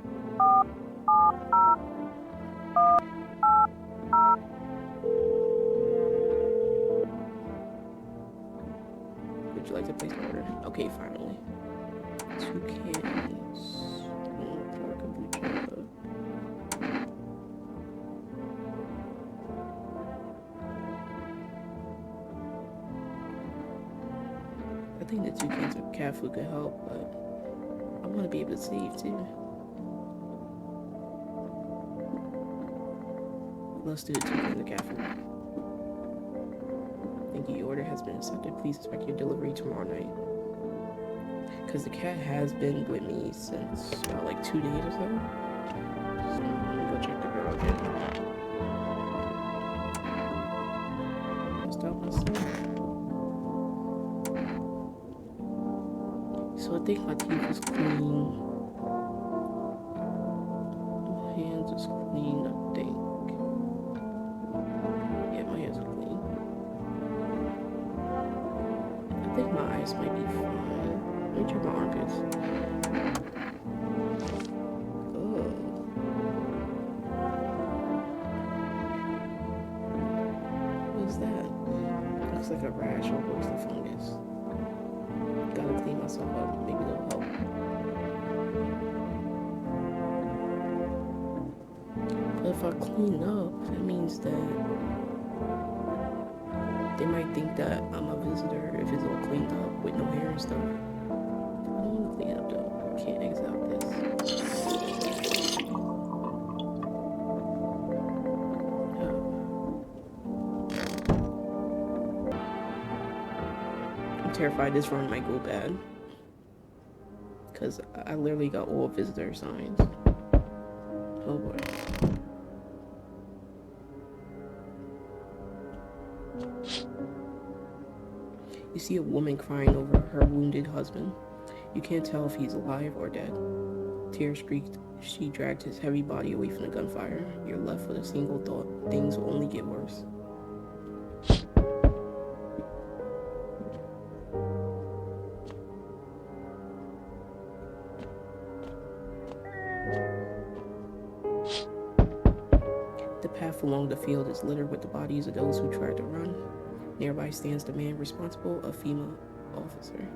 Would you like to place an order? Okay, finally. 2 cans. 1 pour kombucha. I think the 2 cans of cat food could help, but I want to be able to save too. Let's do the 2 cans of cat food. Thank you. Your order has been accepted. Please expect your delivery tomorrow night. Because the cat has been with me since about like 2 days or so. So I'm gonna go check the girl again. Stop myself. So I think my teeth is clean. My hands is clean, I think. Yeah, my hands are clean. I think my eyes might be fine. Let me check my armpits. Oh. What is that? Looks like a rash or worse than fungus. Gotta clean myself up. Maybe that'll help. But if I clean up, that means that they might think that I'm a visitor if it's all cleaned up with no hair and stuff. I don't want to clean it up though. I can't exit out this. I'm terrified this run might go bad. Because I literally got all visitor signs. Oh boy. You see a woman crying over her wounded husband. You can't tell if he's alive or dead. Tears streaked. She dragged his heavy body away from the gunfire. You're left with a single thought. Things will only get worse. path along the field is littered with the bodies of those who tried to run. Nearby stands the man responsible, a female officer.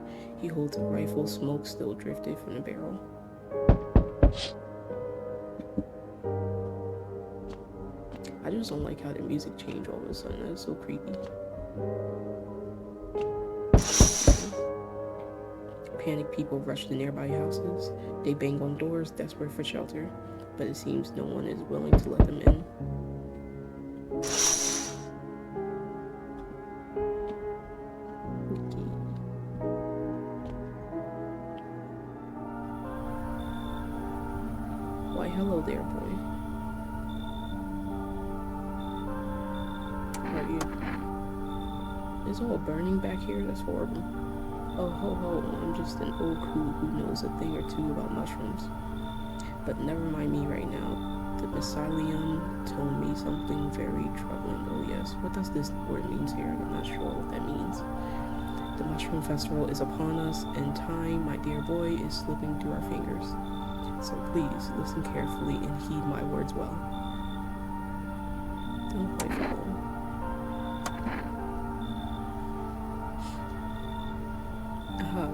He holds a rifle, smoke still drifted from the barrel. I just don't like how the music changed all of a sudden. That's so creepy. Panicked people rush to nearby houses. They bang on doors, desperate for shelter, but it seems no one is willing to let them in. Why, hello there, boy. How are you? It's all burning back here? That's horrible. Oh, ho, ho, I'm just an old crew who knows a thing or two about mushrooms. But never mind me right now. The Mycelium told me something very troubling. Oh yes, what does this word mean here? I'm not sure what that means. The Mushroom Festival is upon us, and time, my dear boy, is slipping through our fingers. So please, listen carefully and heed my words well. Don't quite follow.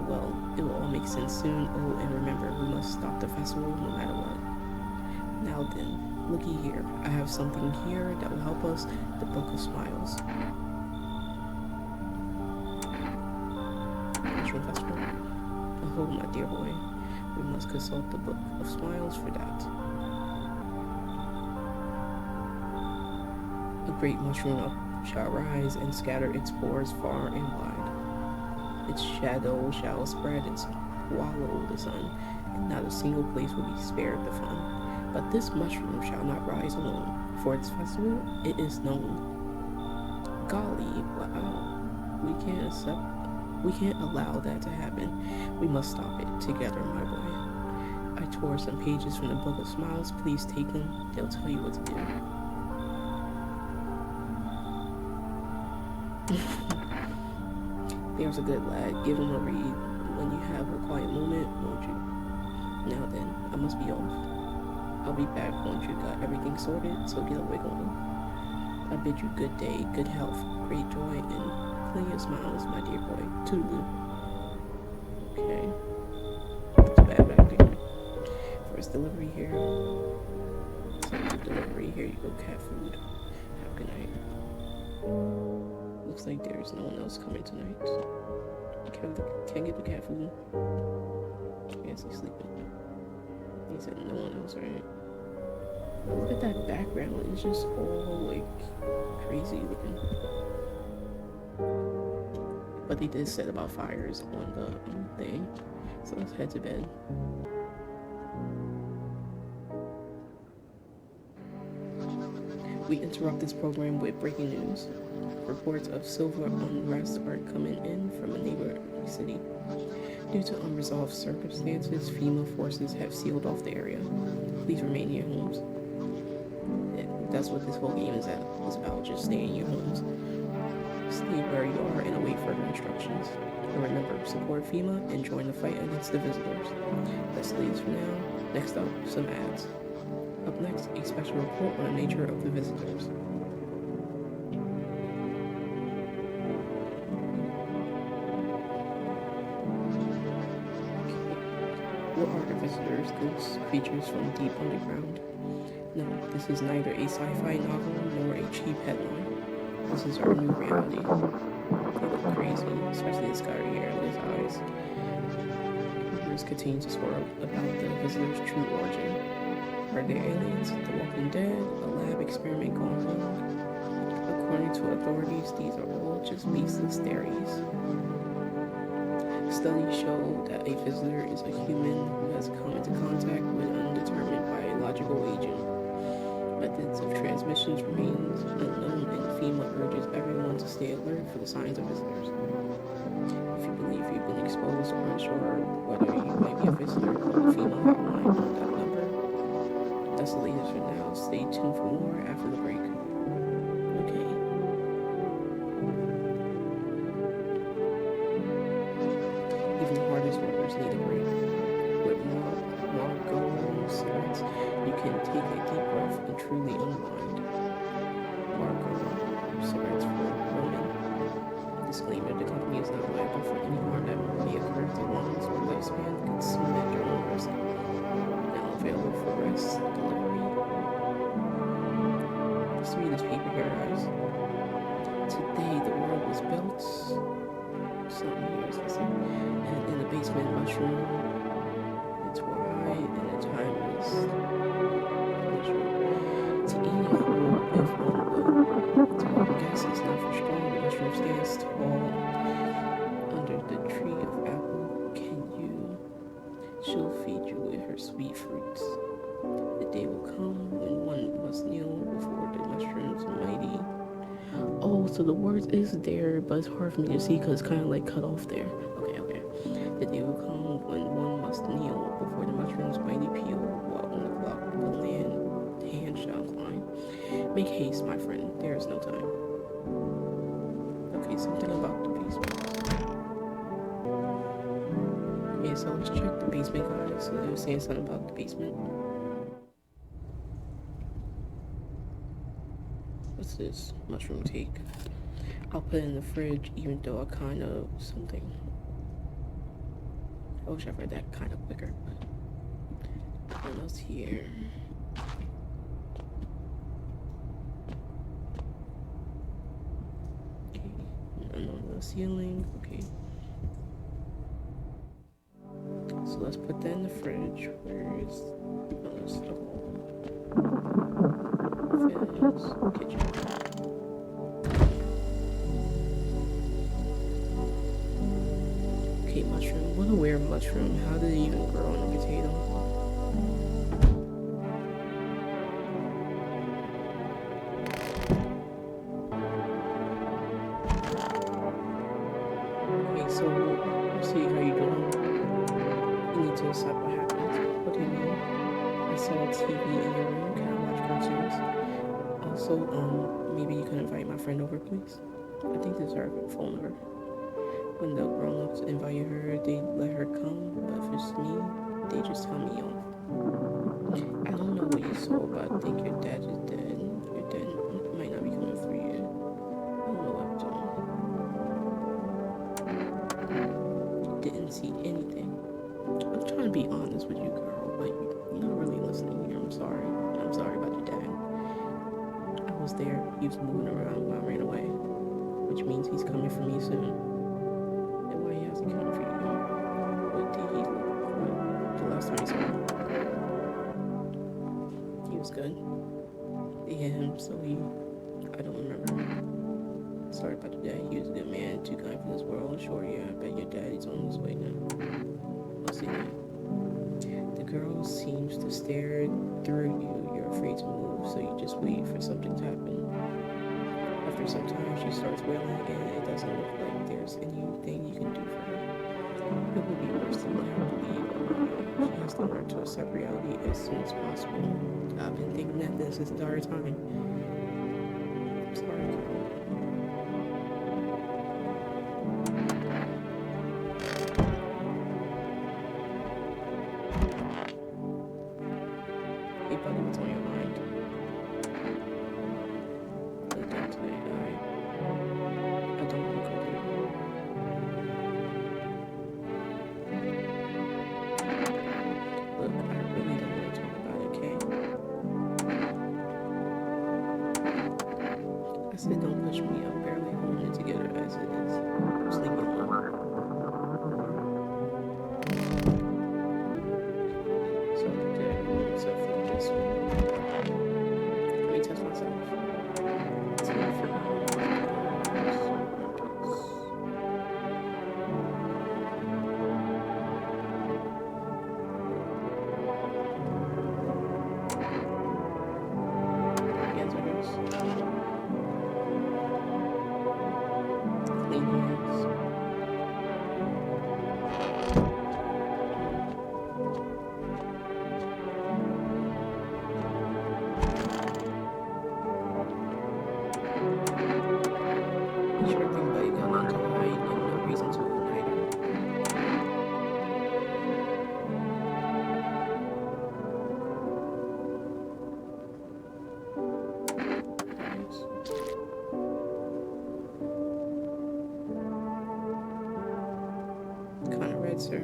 Well, it will all make sense soon. Oh, and remember, we must stop the festival no matter what. Now then, looky here. I have something here that will help us. The Book of Smiles. Mushroom Festival. Oh, my dear boy. We must consult the Book of Smiles for that. A great mushroom shall rise and scatter its spores far and wide. Its shadow shall spread and swallow the sun, and not a single place will be spared the fun. But this mushroom shall not rise alone. For its festival, it is known. Golly, wow. We can't allow that to happen. We must stop it together, my boy. I tore some pages from the Book of Smiles. Please take them. They'll tell you what to do. There's a good lad. Give him a read when you have a quiet moment, won't you? Now then, I must be off. I'll be back once you got everything sorted, so get away on. I bid you good day, good health, great joy, and plenty of smiles, my dear boy. Toodaloo. Okay. It's bad back there. First delivery here. Second delivery here. You go cat food. Have a good night. Looks like there's no one else coming tonight. Can't get the cat food. Guess he's sleeping. He said no one else, right? Look at that background. It's just all like crazy looking. But they did set about fires on the thing. So let's head to bed. We interrupt this program with breaking news. Reports of civil unrest are coming in from a neighboring city. Due to unresolved circumstances, FEMA forces have sealed off the area. Please remain in your homes. That's what this whole game is about, just stay in your homes. Stay where you are and await further instructions. And remember, support FEMA and join the fight against the visitors. That's the latest for now. Next up, some ads. Up next, a special report on the nature of the visitors. What are the visitors, ghosts, creatures from deep underground? No, this is neither a sci-fi novel nor a cheap headline. This is our new reality. They look crazy, especially this guy right here with his eyes. Rumors continue to swirl about the visitors' true origin. Are they aliens, the Walking Dead, a lab experiment gone wrong? According to authorities, these are all just baseless theories. Studies show that a visitor is a human who has come into contact with an undetermined biological agent. Methods of transmission remains unknown, and FEMA urges everyone to stay alert for the signs of visitors. If you believe you've been exposed or unsure whether you might be a visitor, call the FEMA hotline on that number. That's the latest for now. Stay tuned for more after the break. Okay. Even the hardest workers need a break. With Margot cigarettes, you can take a deep breath and truly unwind. Marco cigarettes for Roman. Disclaimer: the company is not liable for any harm that may occur to lungs or lifespan. Consume at your own risk. Now available for rest delivery. Let's read this paper here, guys. Today the world was built. Something here is missing. And in the basement, mushroom. It's why, and the time is. To eat a whole if one would. To our guess is not for strong. The mushroom stands tall under the tree of apple. Can you? She'll feed you with her sweet fruits. The day will come when one must kneel before the mushroom's mighty. Oh, so the words is there, but it's hard for me to see because it's kind of like cut off there. Okay. The day will come when one must kneel before the mushroom's mighty peel, while on the clock the hand shall incline. Make haste, my friend, there is no time. Okay, something about the basement. Okay, so let's check the basement, guys. So they were saying something about the basement. What's this? Mushroom take. I'll put it in the fridge, even though I kind of something. I wish I read that kind of quicker, but what else here? Okay, on the ceiling. Okay. So let's put that in the fridge. Where is kitchen. Okay, mushroom. What a weird mushroom. How did it even grow on a potato? Okay, so let's see how you doing. You need to decide what happened. What do you mean? I saw TV in your room. Can I watch cartoons? Also, maybe you can invite my friend over, please. I think this is her phone number. When the grown-ups invite her, they let her come, but if it's me, they just tell me off. I don't know what you saw, but I think your dad is dead. Your dad might not be coming for you. I don't know what I'm doing. Didn't see anything. I'm trying to be honest with you, girl, but you're not really listening here. I'm sorry. I'm sorry about your dad. I was there. He was moving around while I ran away, which means he's coming for me soon. And why he hasn't come for you? What did he look like the last time you saw him? He was good. Yeah, so I don't remember. Sorry about your dad. He was a good man, too kind for this world. Sure, yeah, I bet your daddy's on his way now. I'll see you. The girl seems to stare through you. You're afraid to move, so you just wait for something to happen. After some time, she starts wailing again. It doesn't look like there's anything you can do for her. It would be worse to let her believe she has to learn to accept reality as soon as possible. I've been thinking that this entire time. I'm sorry, girl. Hey, buddy, what's on your mind? Anything today? I don't want to go there. Look, I really don't want to talk about it, okay? sir.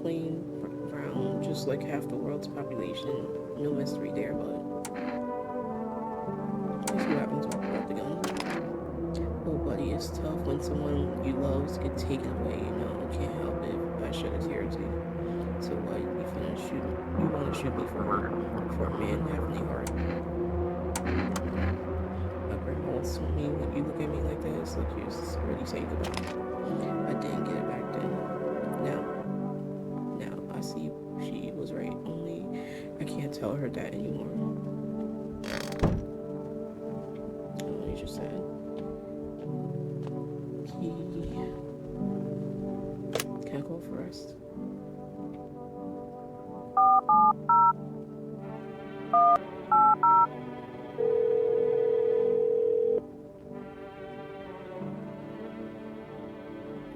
Plain brown, just like half the world's population. No mystery there, but let's see what happens when I pull out the gun. Oh, buddy, it's tough when someone you love gets taken away. You know, can't help it. I shed a tear too. So what? You finna shoot? You want to shoot me for a man having a heart? My grandma once told me, when you look at me like that, it's like you're already saying goodbye. I didn't get it back then. Now I see she was right. Only I can't tell her that anymore. Oh, you just said he can't go for rest.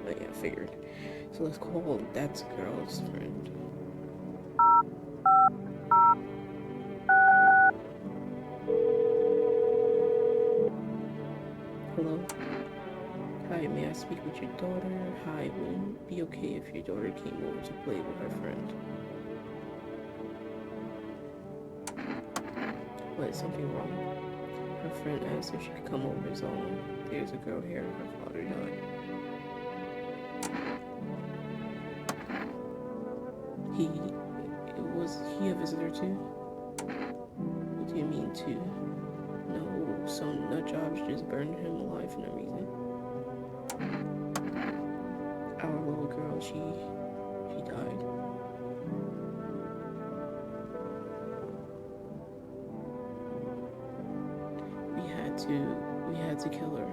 But yeah, figured. So let's call that girl's friend. Hello? Hi, may I speak with your daughter? Hi, would it be okay if your daughter came over to play with her friend? What, is something wrong? Her friend asked if she could come over, so there's a girl here, her father died. Was he a visitor too? What do you mean too? No, some nut jobs just burned him alive for no reason. Our little girl, she died. We had to kill her.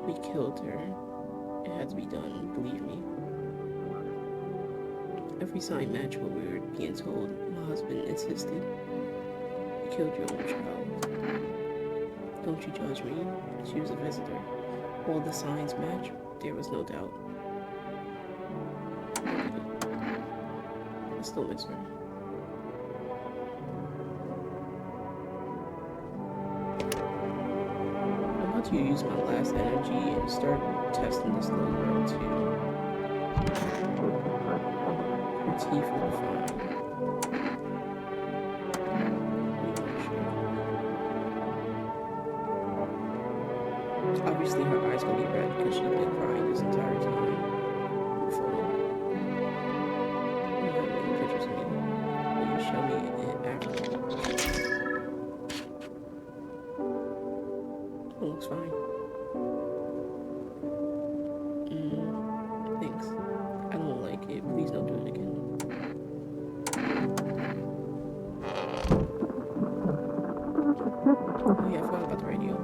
We killed her. It had to be done, believe me. Every sign matched what we were being told. My husband insisted. You killed your own child. Don't you judge me. She was a visitor. All the signs matched. There was no doubt. I still miss her. I'm about to use my last energy and start testing this little girl too. Her teeth look fine. Obviously her eyes gonna be red because she's been crying this entire time. Phone. You have any pictures of me? Will you show me it after? It looks fine. Thanks. I don't like it. Please don't do it again. Oh yeah, I forgot about the radio.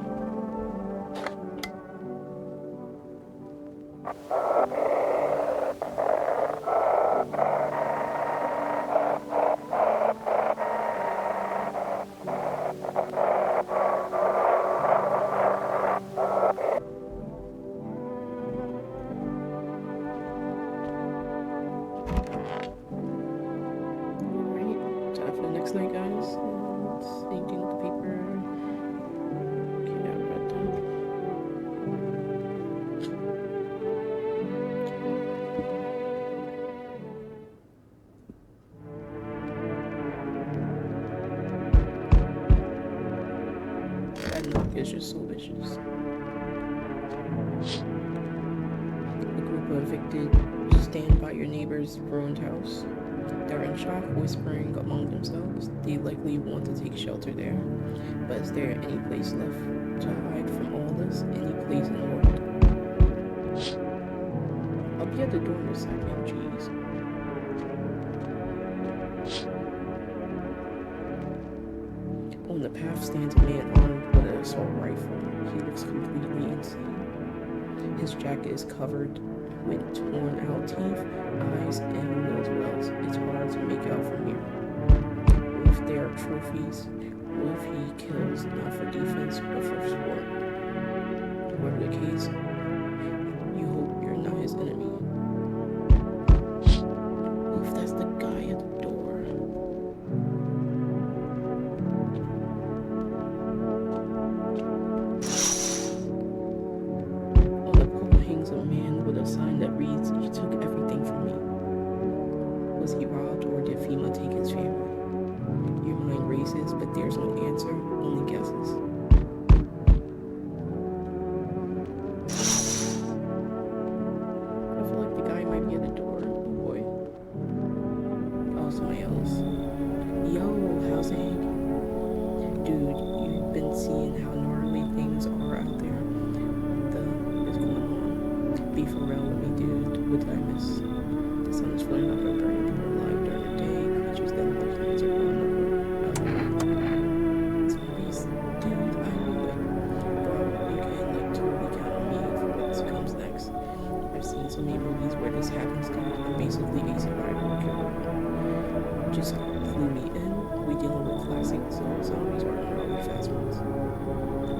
Next night, guys. Same thing with the paper. Okay, I read that. That knock is just so vicious. A group of evicted stand by your neighbor's ruined house. They're in shock, whispering among themselves. They likely want to take shelter there. But is there any place left to hide from all this? Any place in the world? I'll be at the door in a second, jeez. On the path stands a man armed with an assault rifle. He looks completely insane. His jacket is covered with torn out teeth, eyes, and who knows what else. It's hard to make out from here. If there are trophies, what if he kills not for defense but for sport? Whatever the case, you hope you're not his enemy. What if that's the guy at the door? On the pole hangs Be for real with me, dude. What did I miss? The sun is flaring up and burning people alive during the day. Creatures that look like humans are growing up. Zombies, dude, I knew it. Bro, you can like totally count on me for what comes next. I've seen so many movies where this happens, dude. I'm basically a survivor killer. Just clue me in. We dealing with classic zombies or really fast ones.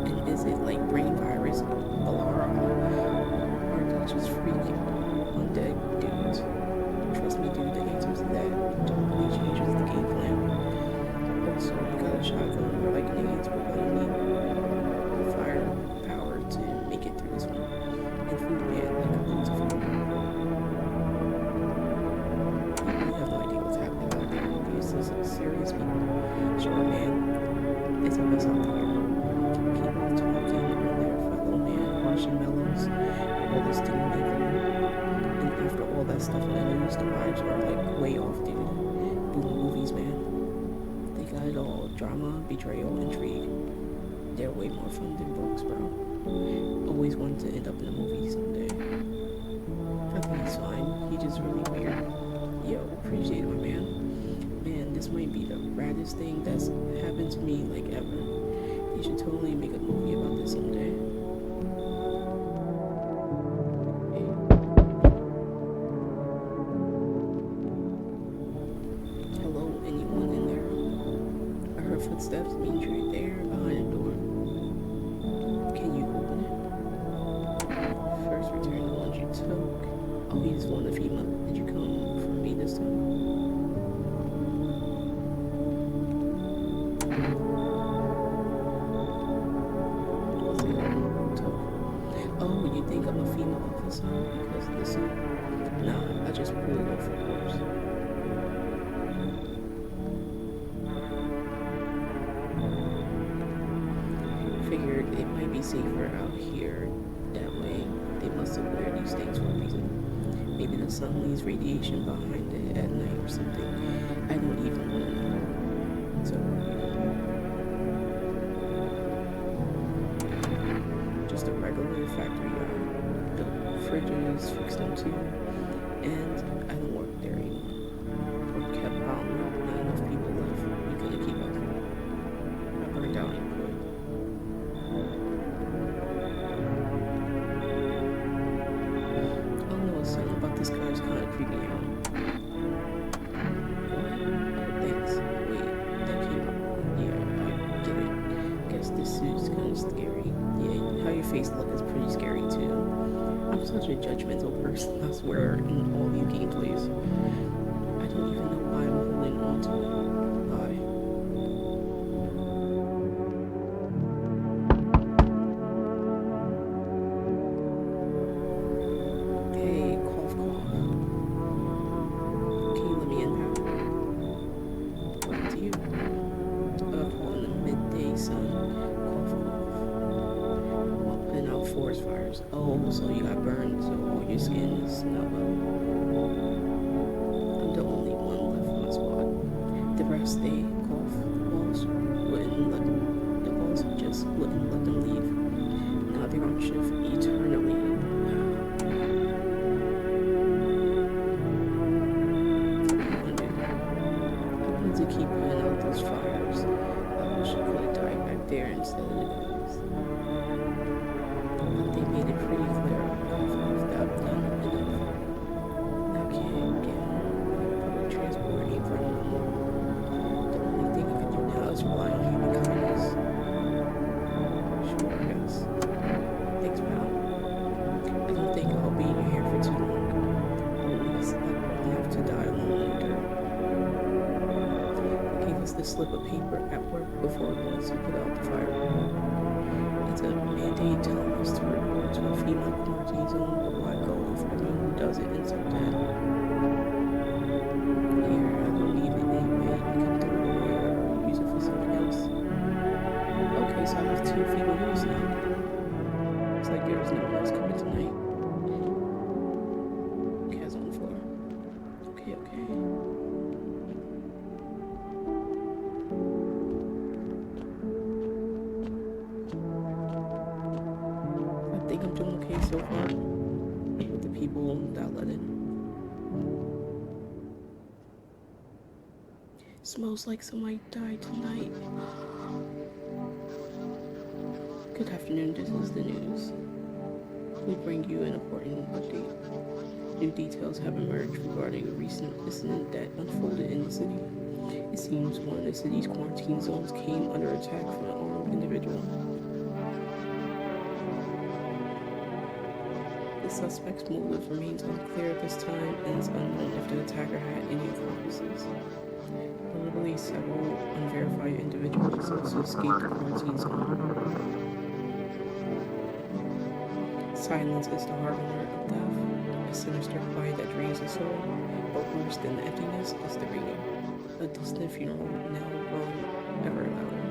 And is it like brain virus, Alara, or just freaking undead dudes? Trust me, dude, the answer to that totally changes the game plan. Also, you got a shotgun or like nades, but I need firepower to make it through this one. And food, man, like loads of food. You really have no idea what's happening out there. These are some serious people. Sure, man, it's a mess out there. People talking on their fellow man, marshmallows, all this thing making. And after all that stuff in the news, the vibes are like way off, dude. Boom movies, man. They got it all. Drama, betrayal, intrigue. They're way more fun than books, bro. Always wanted to end up in a movie someday. I think he's fine. He just really weird. Yo, appreciate it, my man. Man, this might be the raddest thing that's happened to me like ever. You should totally make a movie about this someday. Hello, anyone in there? I heard footsteps means you're there behind the door. Can you open it? First return the ones you took. Oh, you just want to feed me. Did you come for me this time? Oh, you think I'm a female officer because of the suit? Nah, I just pulled it off, of course. Figured it might be safer out here that way. They must have wear these things for a reason. Maybe the sun leaves radiation behind it at night or something. I don't even want to know. So, just a regular factory yard. The fridges fixed them too, and I don't work there anymore. Or kept piling up, and enough people left. We couldn't keep up. I burned out and quit. Oh no, something about this car is kind of creeping me out. What? Oh, thanks. Wait, that came up. Yeah, I get it. Guess this suit's kind of scary. Yeah, how your face look is pretty scary too. I'm such a judgmental person, I swear, in all these gameplays. I don't even know why I'm holding on to it. Bye. Hey, cough, cough. Can you let me in now? What do you? Caught in the midday sun. Cough, cough. Putting out forest fires. Oh, so you got burned, so all your skin is not well. I'm the only one left on my squad. The rest, they cough. The boss just wouldn't let them leave. Now they're on shift eternally. I wanted to keep putting out those fires. I wish I could have died back there instead of the guys. But they made it pretty clear that I've done enough. I can't get public transport ain't running no more. The only thing I can do now is rely on human kindness. Sure, I guess. Thanks, pal. I don't think I'll be here for too long. At least I won't have to die alone later. They gave us this slip of paper at work before once we put out the fire. It's a mandate telling us to report to a female quarantine zone, but why go for anyone who does it and so dead? Here, I don't need it anyway. You can throw it away or use it for something else. Okay, so I have 2 female use now. Looks like there's no one else coming tonight. Cat's on the floor. Okay, okay. I think I'm doing okay so far. home without letting. Smells like somebody died tonight. Good afternoon, this is the news. We bring you an important update. New details have emerged regarding a recent incident that unfolded in the city. It seems one of the city's quarantine zones came under attack from an armed individual. The suspect's motive remains unclear at this time, and it's unknown if the attacker had any accomplices. Reportedly, several unverified individuals also escaped the quarantine zone. Silence is the harbinger of death, a sinister quiet that drains the soul, but worse than the emptiness is the ringing. A distant funeral now growing ever louder.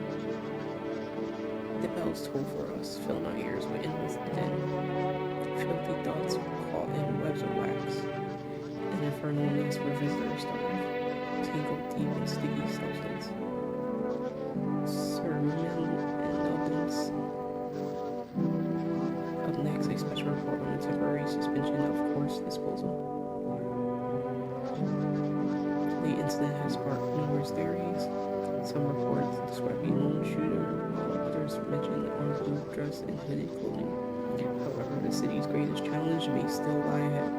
The bells toll for us, filling our ears with endless din. Filthy thoughts caught in webs of wax. An infernal mess where visitors starve, tangled deep in sticky substance. Sermon and nubbins. Up next, a special report on the temporary suspension of course disposal. The incident has sparked numerous theories. Some reports describe a lone shooter, while others mention armed group dressed in hooded clothing. However, the city's greatest challenge may still lie ahead.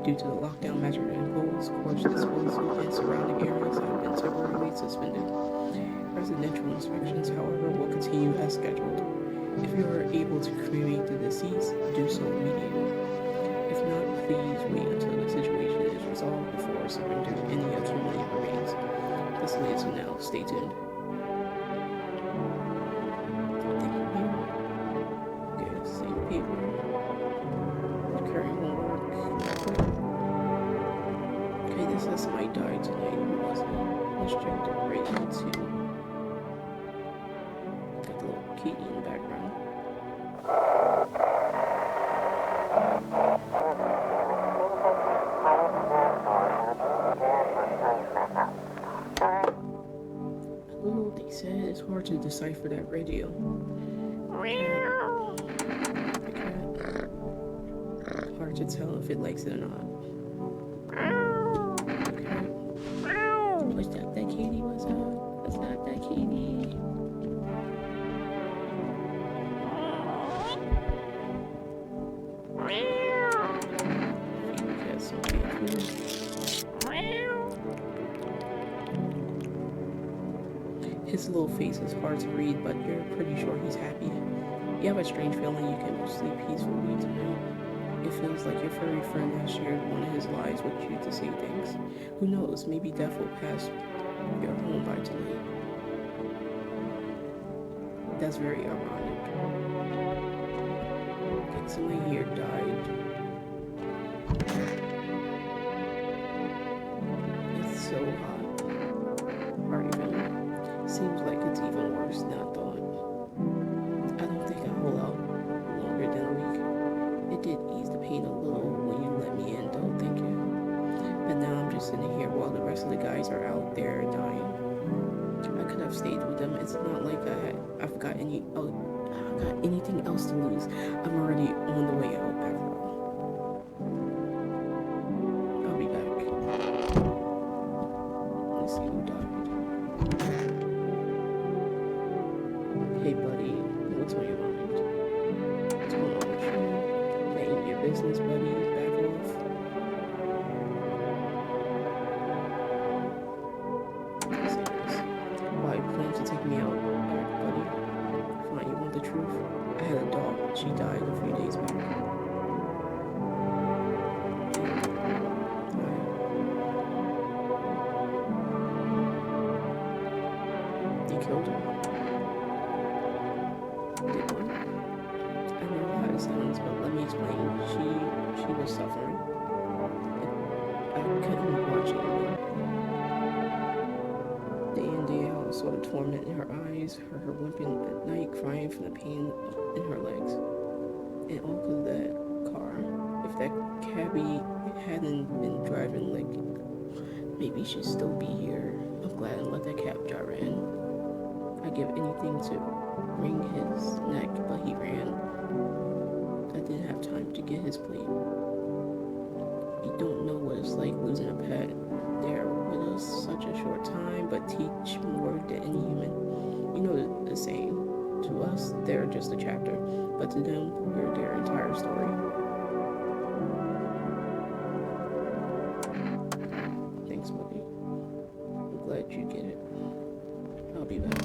Due to the lockdown measure imposed, corpse disposal and surrounding areas have been temporarily suspended. Residential inspections, however, will continue as scheduled. If you are able to cremate the deceased, do so immediately. If not, please wait until the situation is resolved before surrendering any accumulated remains. This leads to now. Stay tuned. Okay, this says somebody died tonight. Who was it? Let's check the radio too. Got the little kitty in the background. I don't know what they said. It's hard to decipher that radio. Hard to tell if it likes it or not. Okay. Push that kitty was up. Let's not that kitty. His little face is hard to read, but you're pretty sure he's happy. You have a strange feeling you can sleep peacefully tonight. It feels like your furry friend has shared one of his lies with you to say things. Who knows, maybe death will pass your home by tonight. That's very ironic. Okay, somebody here died. It's so hot. How are you feeling? Seems like it's even worse than I thought. I don't think I'll hold out longer than a week. It did ease the pain a little when you let me in, though, thank you. But now I'm just sitting here while the rest of the guys are out there dying. I could have stayed with them. It's not like I've got anything else to lose. I'm already on the way out after all. I'll be back. Let's see who died. Hey buddy, what's on your mind? What's going on with you? That ain't your business, buddy. Back off. Why you plan to take me out back, buddy? Fine, you want the truth? I had a dog. She died a few days back. You killed her. Did what? I know how it sounds, but let me explain. She was suffering. I couldn't watch it anymore. Day in, day out, I saw the torment in her eyes, heard her whimpering at night, crying from the pain in her legs. And all because of that car. If that cabbie hadn't been driving, like, maybe she'd still be here. I'm glad I let that cab driver in. I'd give anything to wring his neck, but he ran. I didn't have time to get his plate. You don't know what it's like losing a pet. They're with us such a short time, but teach more than any human. You know the saying. To us, they're just a chapter, but to them, we're their entire story. Thanks, buddy. I'm glad you get it. I'll be back.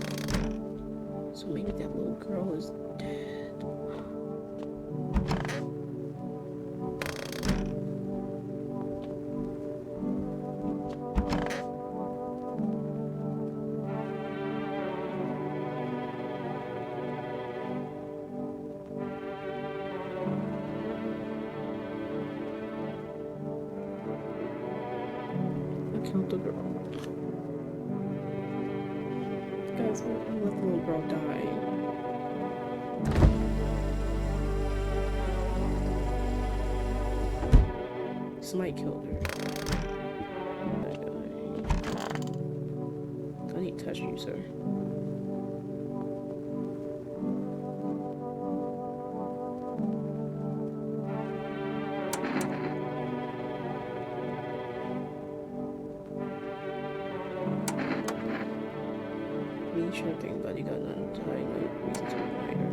So maybe that little girl is dead. Killed the girl. Guys, I let the little girl die. Smite killed her. I need to touch you, sir. Sure thing, buddy. Got nothing to hide. No reason to hide her.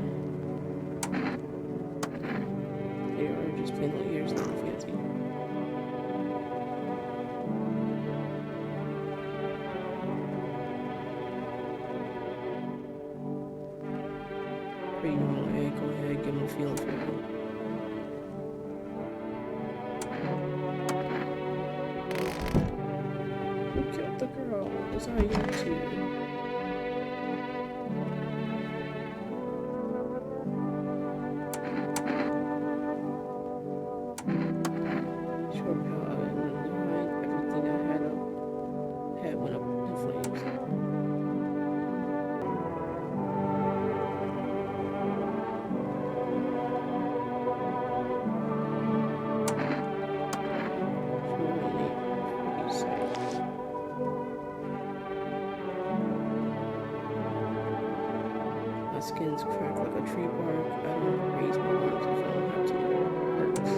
Here are just plain old ears, nothing fancy. Pretty normal, hey? Go ahead, give him a feeling for you. Who killed the girl? What's how you got to? Skin's cracked like a tree bark. I don't raise my arms if I don't have to. It hurts.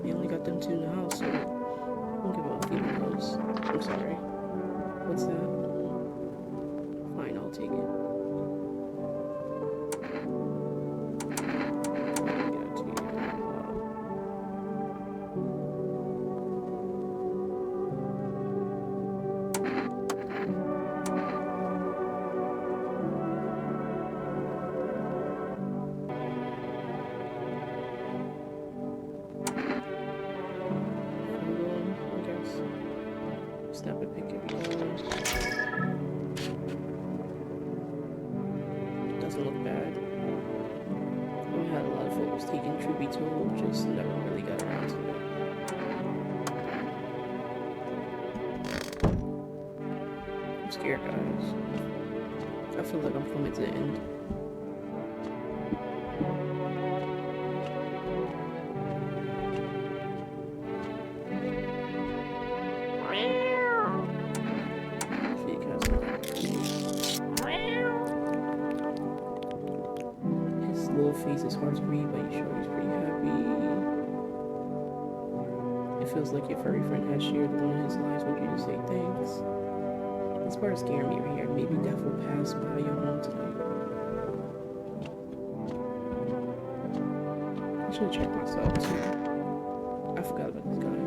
Only got them two in the house, so I'm sorry. What's that? Fine, I'll take it. Snap a pic of you. Doesn't look bad. We had a lot of photos taken, truth be told, just never really got around to it. I'm scared, guys. I feel like I'm coming to the end. Face is hard to read, but you sure he's pretty happy. It feels like your furry friend has shared one of his lives with you to say thanks. This part is scaring me right here. Maybe death will pass by your home tonight. I should have checked myself too. I forgot about this guy.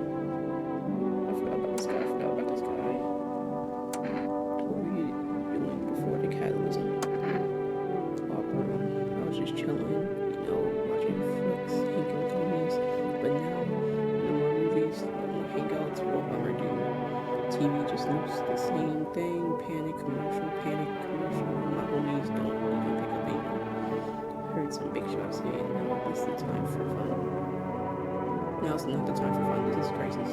What were you doing before the catalysm? I was just chilling, watching flicks, hanging with homies. But now, no more movies, no more hangouts, what bummer do. TV just looks the same thing, panic commercial. My homies don't even pick up anymore. Heard some big shots saying, now this is the time for fun. Now's not the time for fun, this is crisis.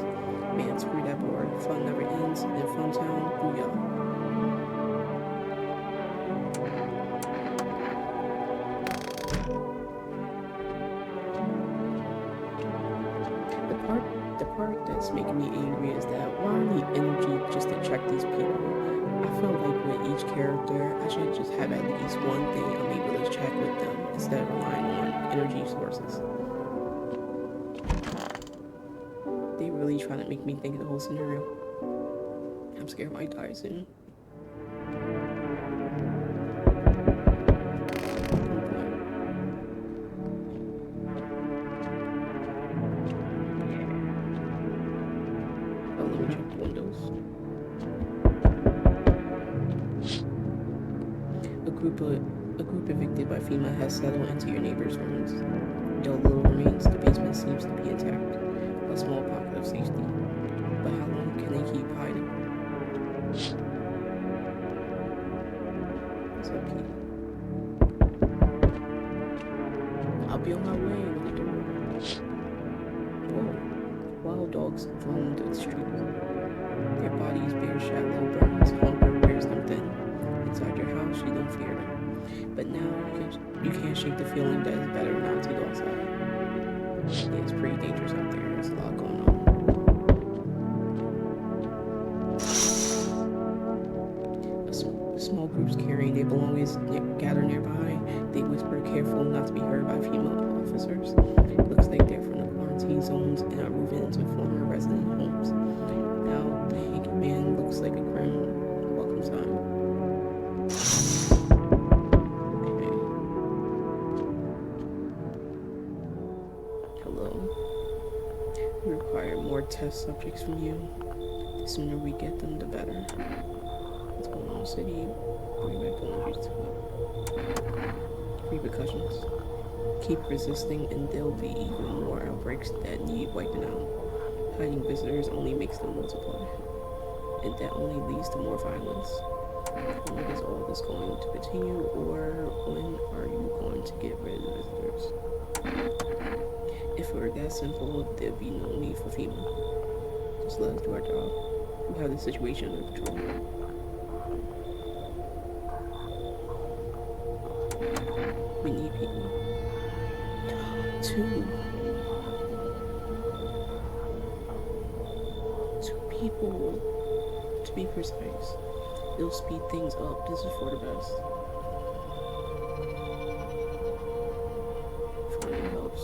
Man, screw that board. Fun never ends, in Funtown, booyah. making me angry is that why I need energy just to check these people. I feel like with each character, I should just have at least one thing I'm able to check with them instead of relying on energy sources. They really trying to make me think of the whole scenario. I'm scared I might die soon. Oh, let me check the windows. A group evicted by FEMA has settled into your neighbor's homes. Though little remains, the basement seems to be intact, a small pocket of safety. But how long can they keep hiding? What's up, Pete? I'll be on my way when the door. Whoa. Wild dogs roam the streets. Their bodies bear shallow burns, hunger wears them thin. Inside your house, you don't fear them. But now you can't shake the feeling that it's better not to go outside. Yeah, it's pretty dangerous out there. There's a lot going on. Small groups carrying their belongings gather nearby. They whisper, careful not to be heard by female officers. Looks like they're from the quarantine zones and are moving into former resident homes. Now, the hanging man looks like a grim welcome sign. Okay. Hello. We require more test subjects from you. The sooner we get them, the better. What's going on in the city? Bring back repercussions. Keep resisting and there'll be even more outbreaks that need wiping out. Hiding visitors only makes them multiply. And that only leads to more violence. When is all this going to continue, or when are you going to get rid of the visitors? If it were that simple, there'd be no need for FEMA. Just let us do our job. We have the situation under control. We need people. Two people, to be precise. It'll speed things up. This is for the best. Finding helps.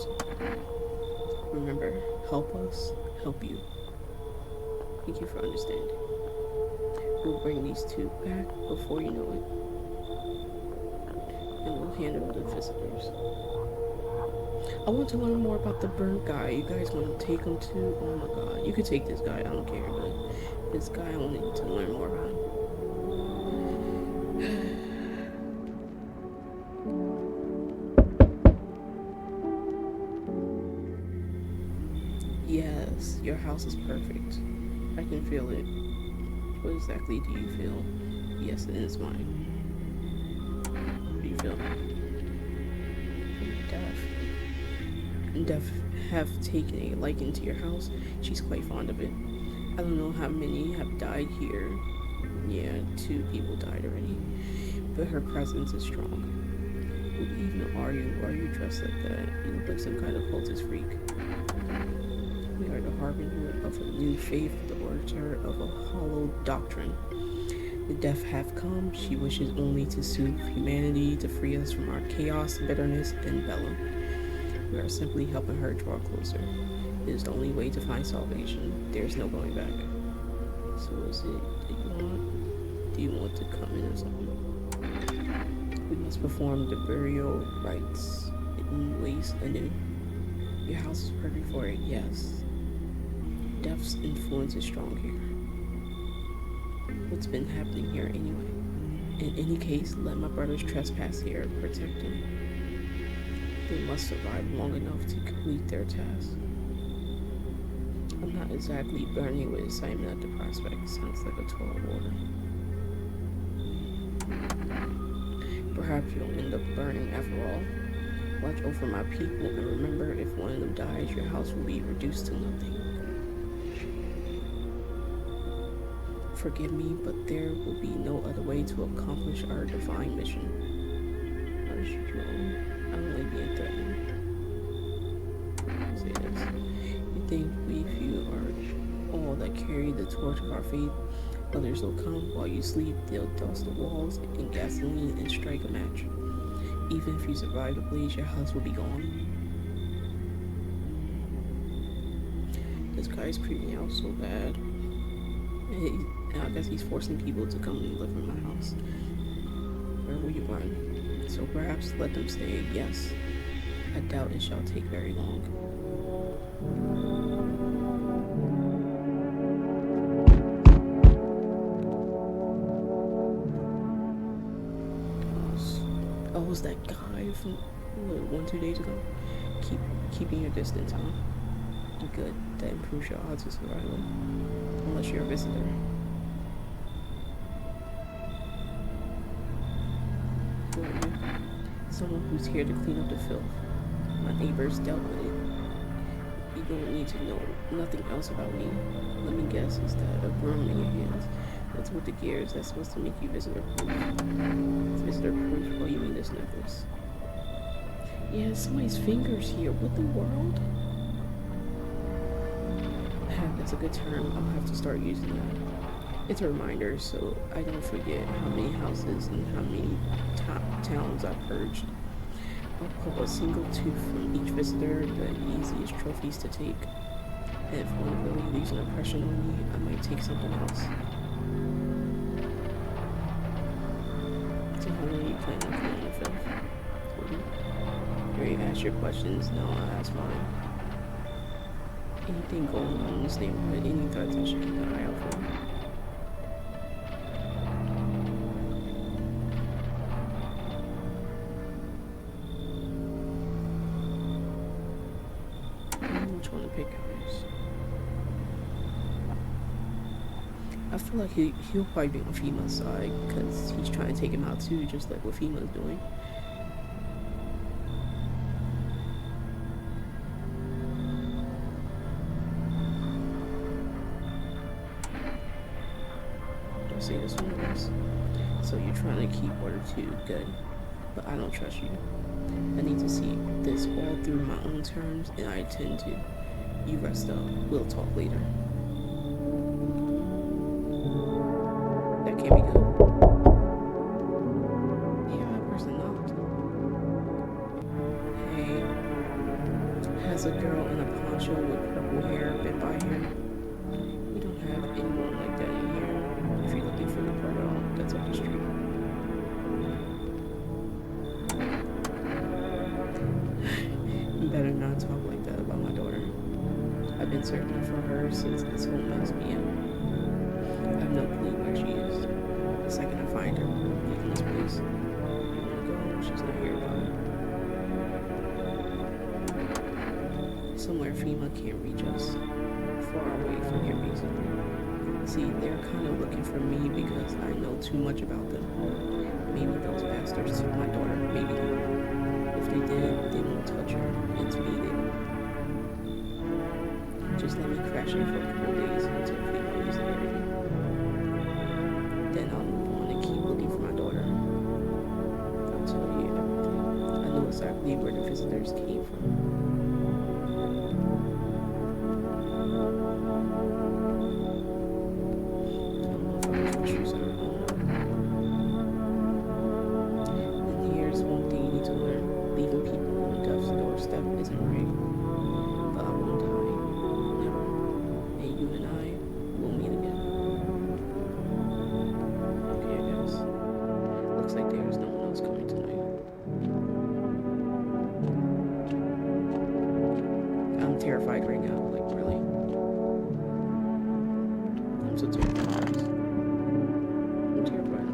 Remember, help us, help you. Thank you for understanding. We'll bring these two back before you know it. And we'll handle the visitors. I want to learn more about the burnt guy. You guys want to take him too? Oh my god. You could take this guy, I don't care, but this guy, I want to learn more about him. Yes, your house is perfect. I can feel it. What exactly do you feel? Yes, it is mine. What do you feel? Deaf have taken a liking to your house. She's quite fond of it. I don't know how many have died here. Yeah, 2 people died already. But her presence is strong. Who even are you? Why are you dressed like that? You look like some kind of cultist freak. We are the harbinger of a new faith, the orator of a hollow doctrine. The deaf have come. She wishes only to soothe humanity, to free us from our chaos, bitterness, and bellum. We are simply helping her draw closer. It is the only way to find salvation. There's no going back. So is it that you want? Do you want to come in or something? We must perform the burial rites in ways anew. Your house is perfect for it, yes. Death's influence is strong here. What's been happening here anyway? In any case, let my brothers trespass here, protect them. They must survive long enough to complete their task. I'm not exactly burning with excitement at the prospect. Sounds like a tall order. Perhaps you'll end up burning after all. Watch over my people and remember, if one of them dies, your house will be reduced to nothing. Forgive me, but there will be no other way to accomplish our divine mission. I don't like being threatened. Say this. You think we few are all that carry the torch of our faith. Others will come while you sleep, they'll douse the walls in gasoline and strike a match. Even if you survive the blaze, your house will be gone. This guy's creeping me out so bad. I guess he's forcing people to come and live in my house. Where will you run? So perhaps let them stay, yes. I doubt it shall take very long. Oh, was that guy from 1-2 days ago? Keeping your distance, huh? Good. That improves your odds of survival. Unless you're a visitor. Who are you? Someone who's here to clean up the filth. My neighbors dealt with it. You don't need to know nothing else about me. Let me guess, is that a broom in your hands? What's with the gears? That's supposed to make you visitor-proof. Visitor-proof? Well, you mean this necklace. Yeah, somebody's fingers here. What the world? That's a good term. I'll have to start using that. It's a reminder so I don't forget how many houses and how many towns I've purged. I'll pull a single tooth from each visitor, the easiest trophies to take. And if one really leaves an impression on me, I might take something else. So how long are you planning on cleaning the filth? You already asked your questions, now I'll ask mine. Anything going on in this neighborhood, any threats I should keep an eye out for. Which one to pick, guys? I feel like he'll probably be on FEMA's side because he's trying to take him out too, just like what FEMA's doing. Say this one was. So you're trying to keep order too, good. But I don't trust you. I need to see this all through my own terms, and I intend to. You rest up. We'll talk later. That can't be good. Yeah, that person knocked. Hey, has a girl in a poncho with purple hair been by here? We don't have anyone like that in here. If you're looking for the borough, that's up the street. You better not talk like that about my daughter. I've been searching for her since this whole mess began. I have no clue where she is. The second I find her, we'll leave this place. You wanna go? She's not here by. Somewhere FEMA can't reach us. Far away from here, basically. See, they're kind of looking for me because I know too much about them. Maybe those bastards took my daughter. Maybe not. If they did, they won't touch her. It's me they will. Just let me crash here for a couple days until FEMA is there. Then I'll move on and keep looking for my daughter. I'll tell you everything. I know exactly where the visitors came from. Terrified right now, like really. I'm so terrified. I'm terrified.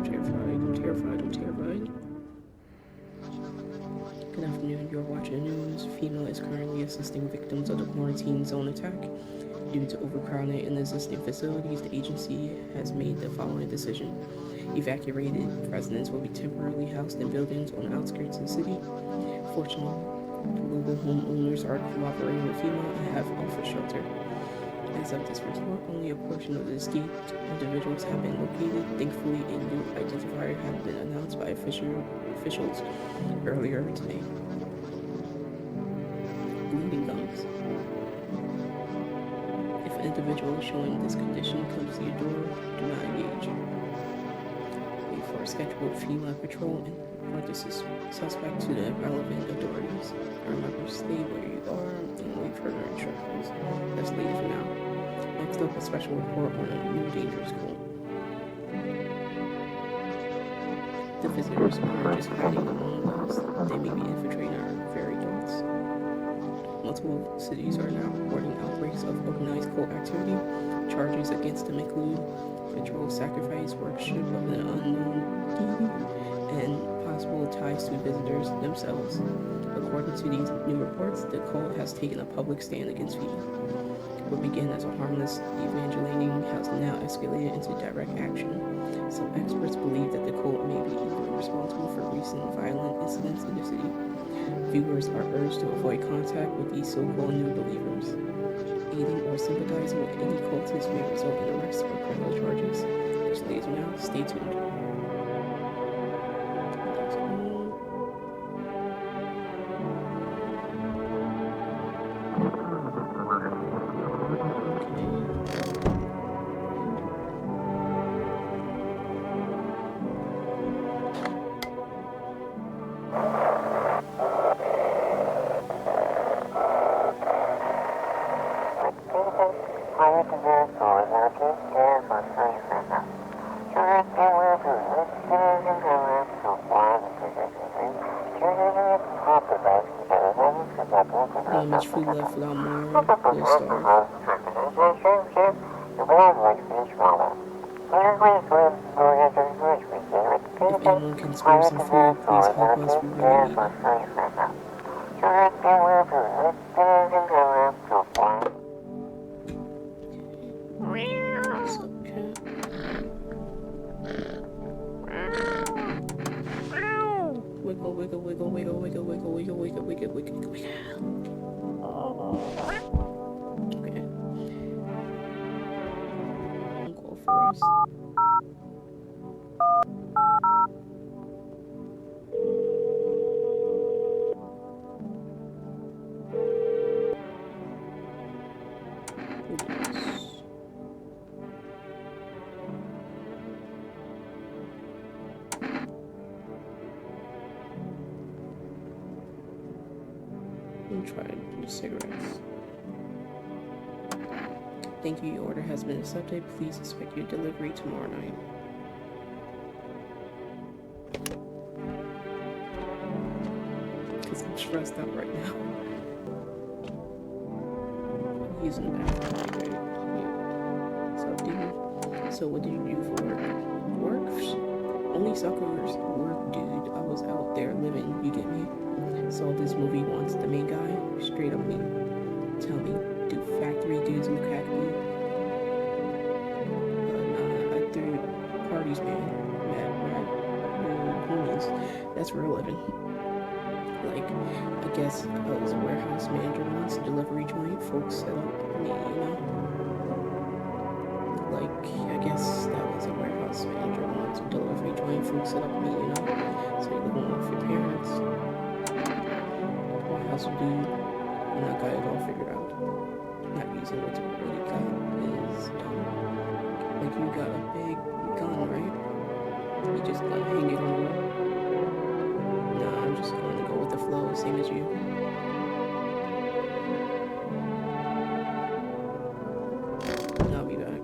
Good afternoon, you're watching the news. FEMA is currently assisting victims of the quarantine zone attack. Due to overcrowding in existing facilities, the agency has made the following decision. Evacuated residents will be temporarily housed in buildings on the outskirts of the city. Fortunately, local homeowners are cooperating with FEMA and have offered shelter. As of this report, only a portion of the escaped individuals have been located. Thankfully, a new identifier has been announced by officials earlier today. Bleeding gums. If individual showing this condition comes to your door, do not engage. Wait for a scheduled feline patrol and report the suspect to the relevant authorities. Remember, stay where you are and wait further instructions. That's later for now. Next up, a special report on a new dangerous cult. The visitors aren't just hiding among us, they may be infiltrating our very thoughts. Multiple cities are now reporting outbreaks of organized cult activity. Charges against them include ritual sacrifice, worship of an unknown deity, and possible ties to visitors themselves. According to these new reports, the cult has taken a public stand against Phoebe. What began as a harmless evangelating has now escalated into direct action. Some experts believe that the cult may be equally responsible for recent violent incidents in the city. Viewers are urged to avoid contact with these so-called new believers. Aiding or sympathizing with any cultists may result in arrest or criminal charges. Which ladies and now, stay tuned. Much food left without more, we'll starve. If anyone can spare some food, please help us, we really need it. What's up, cat? Wiggle, wiggle, wiggle, wiggle, wiggle, wiggle, wiggle, wiggle, wiggle, wiggle, wiggle. Okay. Go first. Try the cigarettes. Thank you, your order has been accepted. Please expect your delivery tomorrow night. Because I'm stressed out right now. I'm using the bathroom, right? Yeah. So, dude. So, what did you do for work? Work? Only suckers work, dude. I was out there living, you get me? Saw this movie once, the main guy, straight up me. Tell me, do factory dudes look at me? Nah, I threw parties, man. Mad, homies. That's real living. Like, I guess I was a warehouse manager once, delivery joint, folks set up me, you know? Like, I guess that was a warehouse manager once, delivery joint, folks set up me, you know? So you're living with your parents. Also do when I got it all figured out. Not using what you really got is dumb. Like you got a big gun, right? You just gonna hang it on the wall. Nah, I'm just gonna go with the flow, same as you. And I'll be back.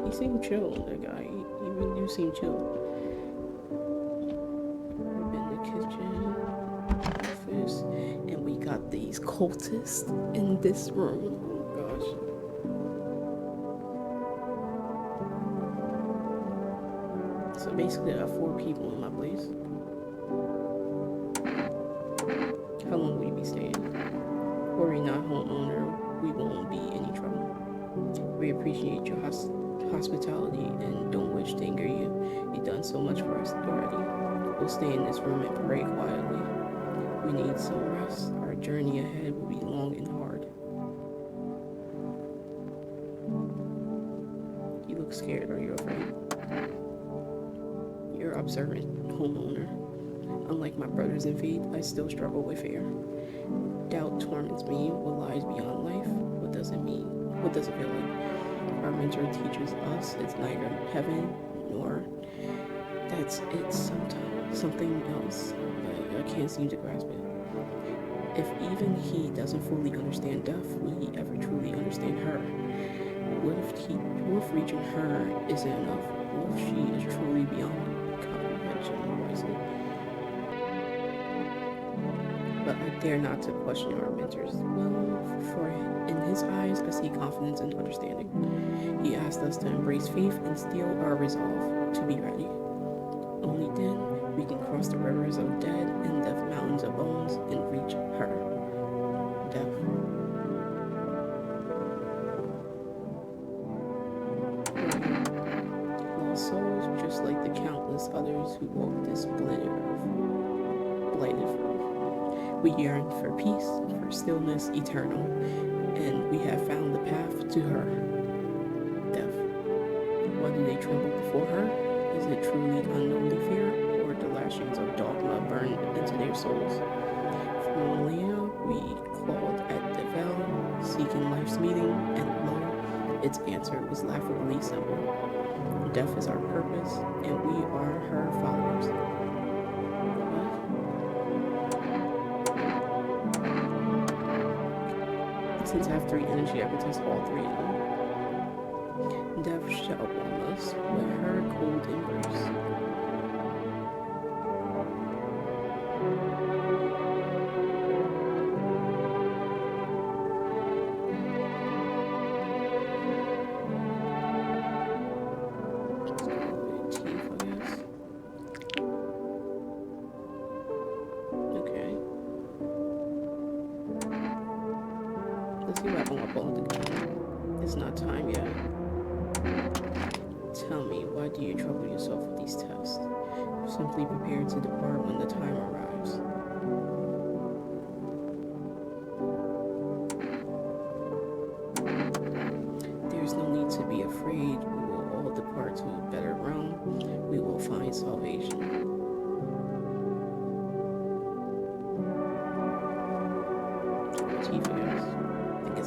He seemed chill, that guy. He really do seem chill. We've been in the kitchen. And we got these cultists in this room. Oh gosh. So basically I have 4 people in my place. How long will you be staying? Worry not, homeowner. We won't be any trouble. We appreciate your hospitality and don't wish to anger you. You've done so much for us already. We'll stay in this room and pray quietly. We need some rest. Our journey ahead will be long and hard. You look scared. Are you afraid? You're observant, homeowner. Unlike my brothers in faith, I still struggle with fear. Doubt torments me. What lies beyond life? What does it mean? What does it feel like? Our mentor teaches us it's neither heaven nor it's sometimes something else. I can't seem to grasp it. If even he doesn't fully understand death, will he ever truly understand her? What if reaching her isn't enough? What if she is truly beyond comprehension? But I dare not to question our mentors. Well, for in his eyes, I see confidence and understanding. He asked us to embrace faith and steel our resolve to be ready. Only then we can cross the rivers of dead and the mountains of bones and reach her. Death. Lost souls, just like the countless others who walk this blighted earth. We yearn for peace, for stillness eternal, and we have found the path to her. Death. Why do they tremble before her? Is it truly unknowingly fear, or the lashings of dogma burned into their souls? For millennia, we clawed at the veil, seeking life's meaning, and lo, its answer was laughably simple. Death is our purpose, and we are her followers. Since I have 3 energy, I can test all 3 of them. Death shall warm us with her cold embrace. It's not time yet. Tell me, why do you trouble yourself with these tests? Simply prepare to depart when the time arrives. There is no need to be afraid. We will all depart to a better realm. We will find salvation.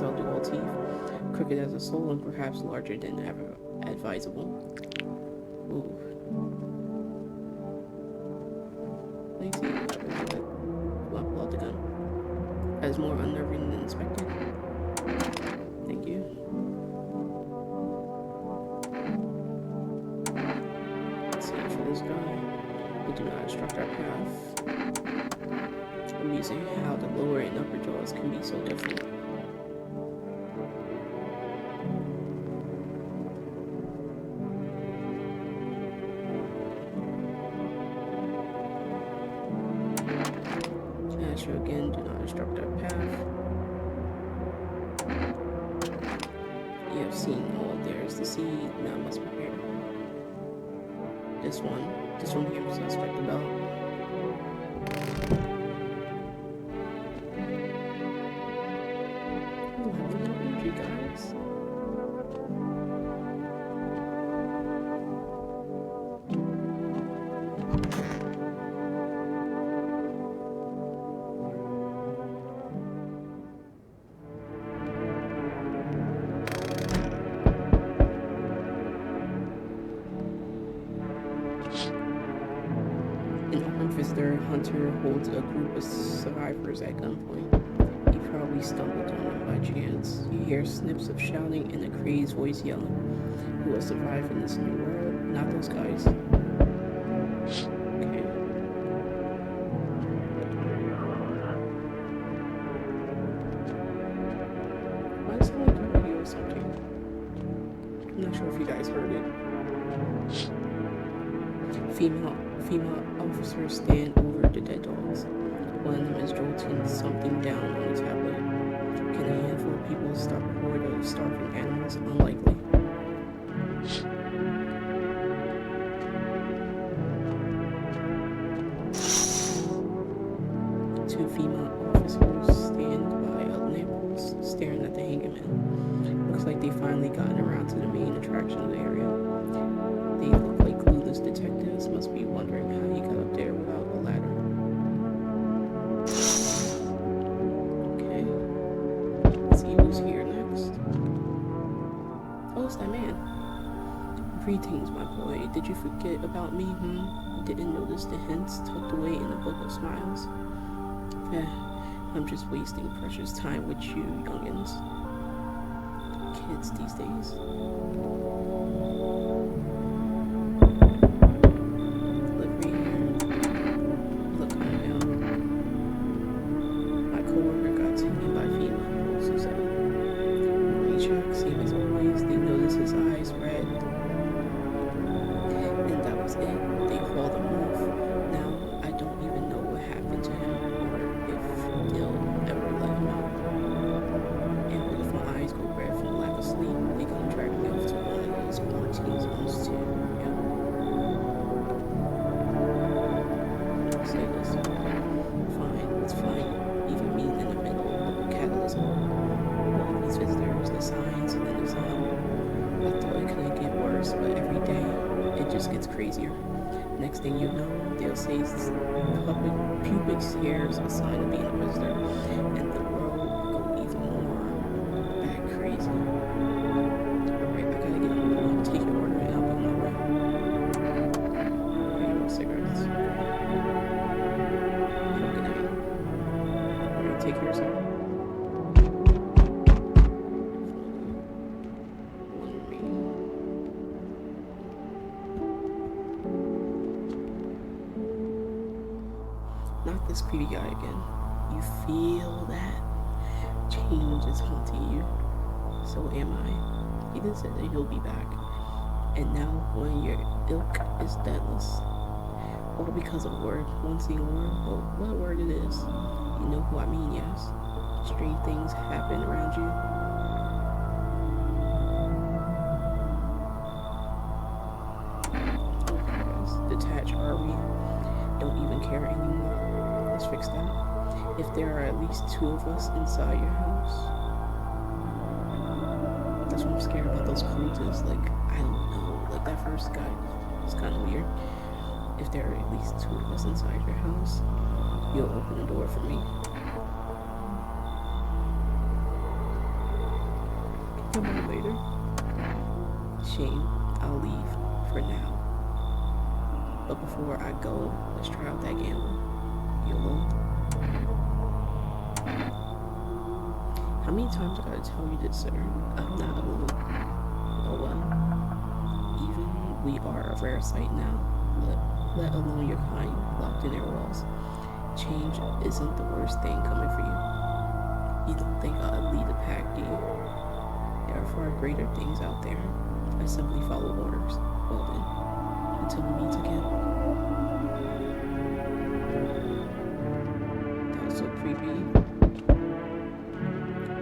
I'll do all teeth. Crooked as a soul and perhaps larger than ever advisable. Ooh. Let me see. Pull out the gun. That is more unnerving than expected. Thank you. Let's see for this guy. We do not obstruct our path. Amusing how the lower and upper jaws can be so different. Again, do not obstruct our path. You have seen all there is to see, now must prepare. This one here was suspect the belt. Oh, have no energy, guys. Visitor Hunter holds a group of survivors at gunpoint. He probably stumbled on them by chance. You hear snips of shouting and a crazed voice yelling. Who will survive in this new world? Not those guys. Okay. Why does it sound like a radio or something? I'm not sure if you guys heard it. Female officers stand over the dead dogs. One of them is jolting something down on a tablet. Can a handful of people stop a horde of starving animals? Unlikely. Two female officers stand by a lamppost staring at the hanging man. Looks like they've finally gotten around to the main attraction of the area. They look like clueless detectives, must be wondering how he got up there without a ladder. Okay. Let's see who's here next. Greetings, my boy. Did you forget about me, Didn't notice the hints tucked away in the book of smiles? I'm just wasting precious time with you youngins. Kids these days. Delivery here. Look on down. My coworker got taken by female, so said. Recheck, same as always. They notice his eyes red. And that was it. They called him off. Now I don't even know what happened to him or if they'll ever let him out. And what if my eyes go red from lack of sleep? They gonna drag me off to one of those quarantine zones too. Yeah. Say this. Fine, it's fine. Even me in the middle of a catalysm. All these visitors, the signs, and then the sun. I thought it couldn't get worse, but every day it just gets crazier. Next thing you know, they'll say pubic hair is a sign of being a visitor, and the world will go even more back crazy. Alright, I gotta get home. Take your order and I'll be on my way. Here you go, cigarettes. Good night. Alright, take care of yourself. Not this creepy guy again. You feel that change is haunting you. So am I. He did say that he'll be back. And now when your ilk is deadless. All because of a word. One single word. Well, what word it is. You know who I mean, yes. Strange things happen around you. Okay, guys. Detached are we? Don't even care anymore. Let's fix that. If there are at least 2 of us inside your house. That's what I'm scared about, those cruises. Like, I don't know. Like, that first guy was kind of weird. If there are at least 2 of us inside your house, you'll open the door for me. Come on later. Shame. I'll leave for now. But before I go, let's try out that gamble. You alone? How many times I gotta tell you this, sir? I'm not alone. Oh well. Even we are a rare sight now, let alone your kind, locked in their walls. Change isn't the worst thing coming for you. You don't think I'll lead the pack, do you? There are far greater things out there. I simply follow orders. Well then, until we meet again. That was so creepy.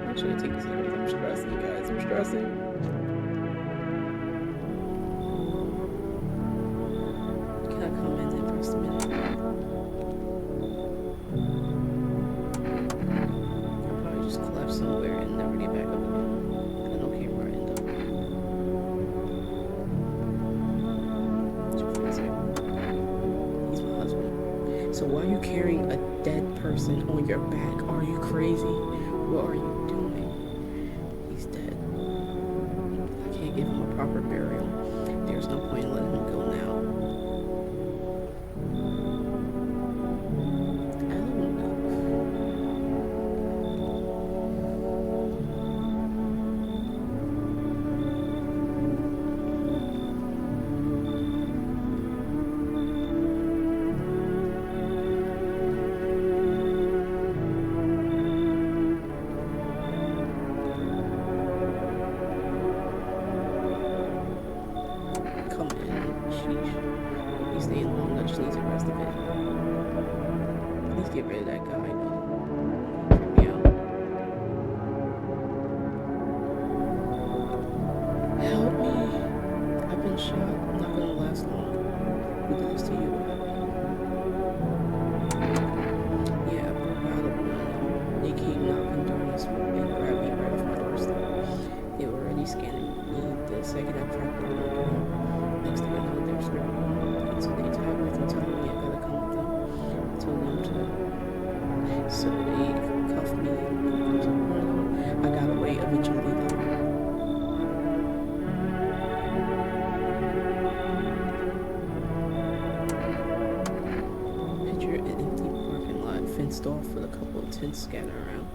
I shouldn't take this serious. I'm stressing, guys. I'm stressing. Can I come in for just a minute? I'll probably just collapse somewhere and never get back up again. I don't care where I end up. He's my husband. So why are you carrying a dead person on your back? Are you crazy? What are you doing? He's dead. I can't give him a proper burial. There's no point in letting him go now. I don't know. Come in. Sheesh. He's staying long. I just need to rest a bit. Please get rid of that guy. Freak me out. Help me. I've been shot. I'm not gonna last long. Who did this to you? Yeah, I broke out of one. They came knocking doors and grabbed me right off my doorstep. They were already scanning me the second I cracked the door. Next thing I know, they're screaming. So they tagged with and told me I gotta come with them. I told them to fenced off with a couple of tents scattered around.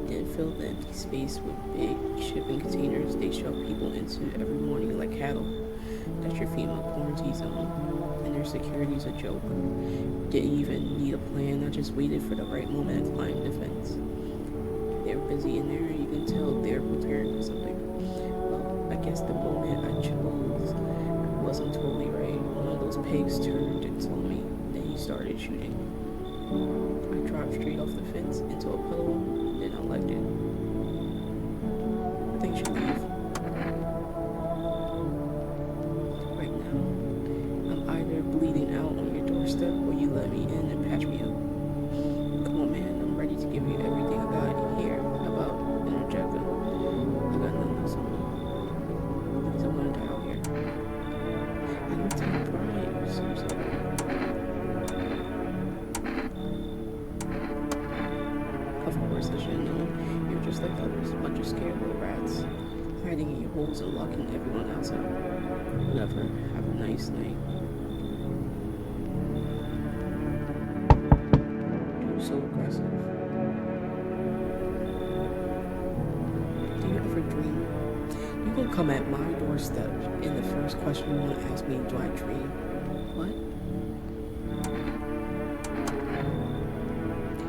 Then fill the empty space with big shipping containers they shove people into every morning like cattle. That's your FEMA quarantine zone. And their security's a joke. Didn't even need a plan, I just waited for the right moment to climb the fence. They're busy in there, you can tell they're preparing for something. Well, I guess the moment I chose wasn't totally right. One of those pigs turned and saw me, then he started shooting. I dropped straight off the fence into a puddle, then I left it. I think you should leave. Right now, I'm either bleeding out on your doorstep or you let me in and patch me up. Come on, man, I'm ready to give you everything I got here. How about interjecting? I got nothing else on me. Because I'm gonna die out here. I don't take pride or some sort of. Of course, I should know. You're just like others, a bunch of scared little rats, hiding in your holes and locking everyone else out. Whatever. Have a nice night. You're so aggressive. Do you ever dream? You can come at my doorstep, and the first question you want to ask me, do I dream? What?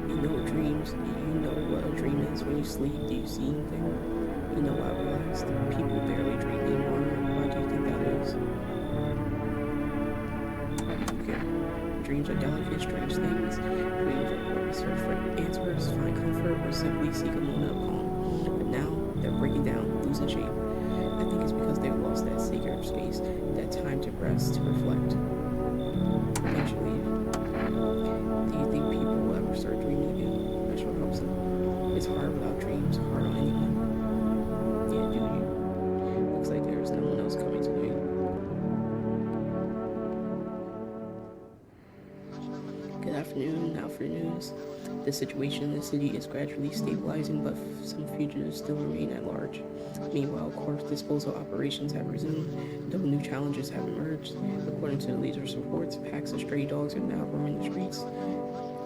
You know dreams. You know what a dream is when you sleep. Do you see anything? You know, I realized people barely dream anymore. Why do you think that is? Why do you care? Dreams are delicate, strange things. Dreams are where we search for answers, find comfort, or simply seek a moment of calm. But now, they're breaking down, losing shape. I think it's because they've lost that sacred space, that time to rest, to reflect. Eventually, do you think people will ever start dreaming again? I sure hope so. It's hard without dreams, hard on anyone. Yeah, do you? Looks like there's no one else coming tonight. Good afternoon, now for news. The situation in the city is gradually stabilizing, but some fugitives still remain at large. Meanwhile, corpse disposal operations have resumed, though new challenges have emerged. According to the latest reports, packs of stray dogs are now roaming the streets.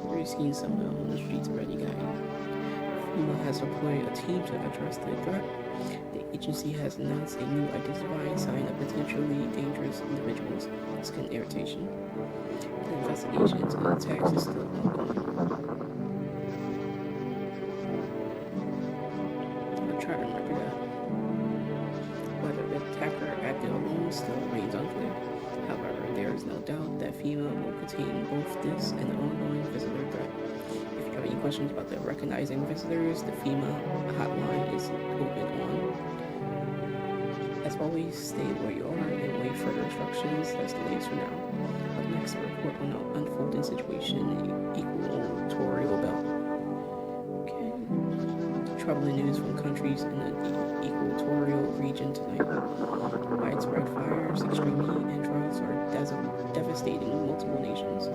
We've seen some of them on the streets already, guys. FEMA has deployed a team to address the threat. The agency has announced a new identifying sign of potentially dangerous individuals, skin irritation. The investigation into the attacks is still ongoing. I'll try to remember that. Whether the attacker acted alone still remains unclear. However, there is no doubt that FEMA will contain both this and the ongoing visitor threat. If you have any questions about the recognizing visitors, the FEMA hotline is open on. As always, stay where you are and wait for instructions. That's the latest for now. Up next, a report on the unfolding situation in Equatorial Belt. Okay. Troubling news from countries in the Equatorial region tonight. Widespread fires, extreme heat, and droughts are devastating multiple nations.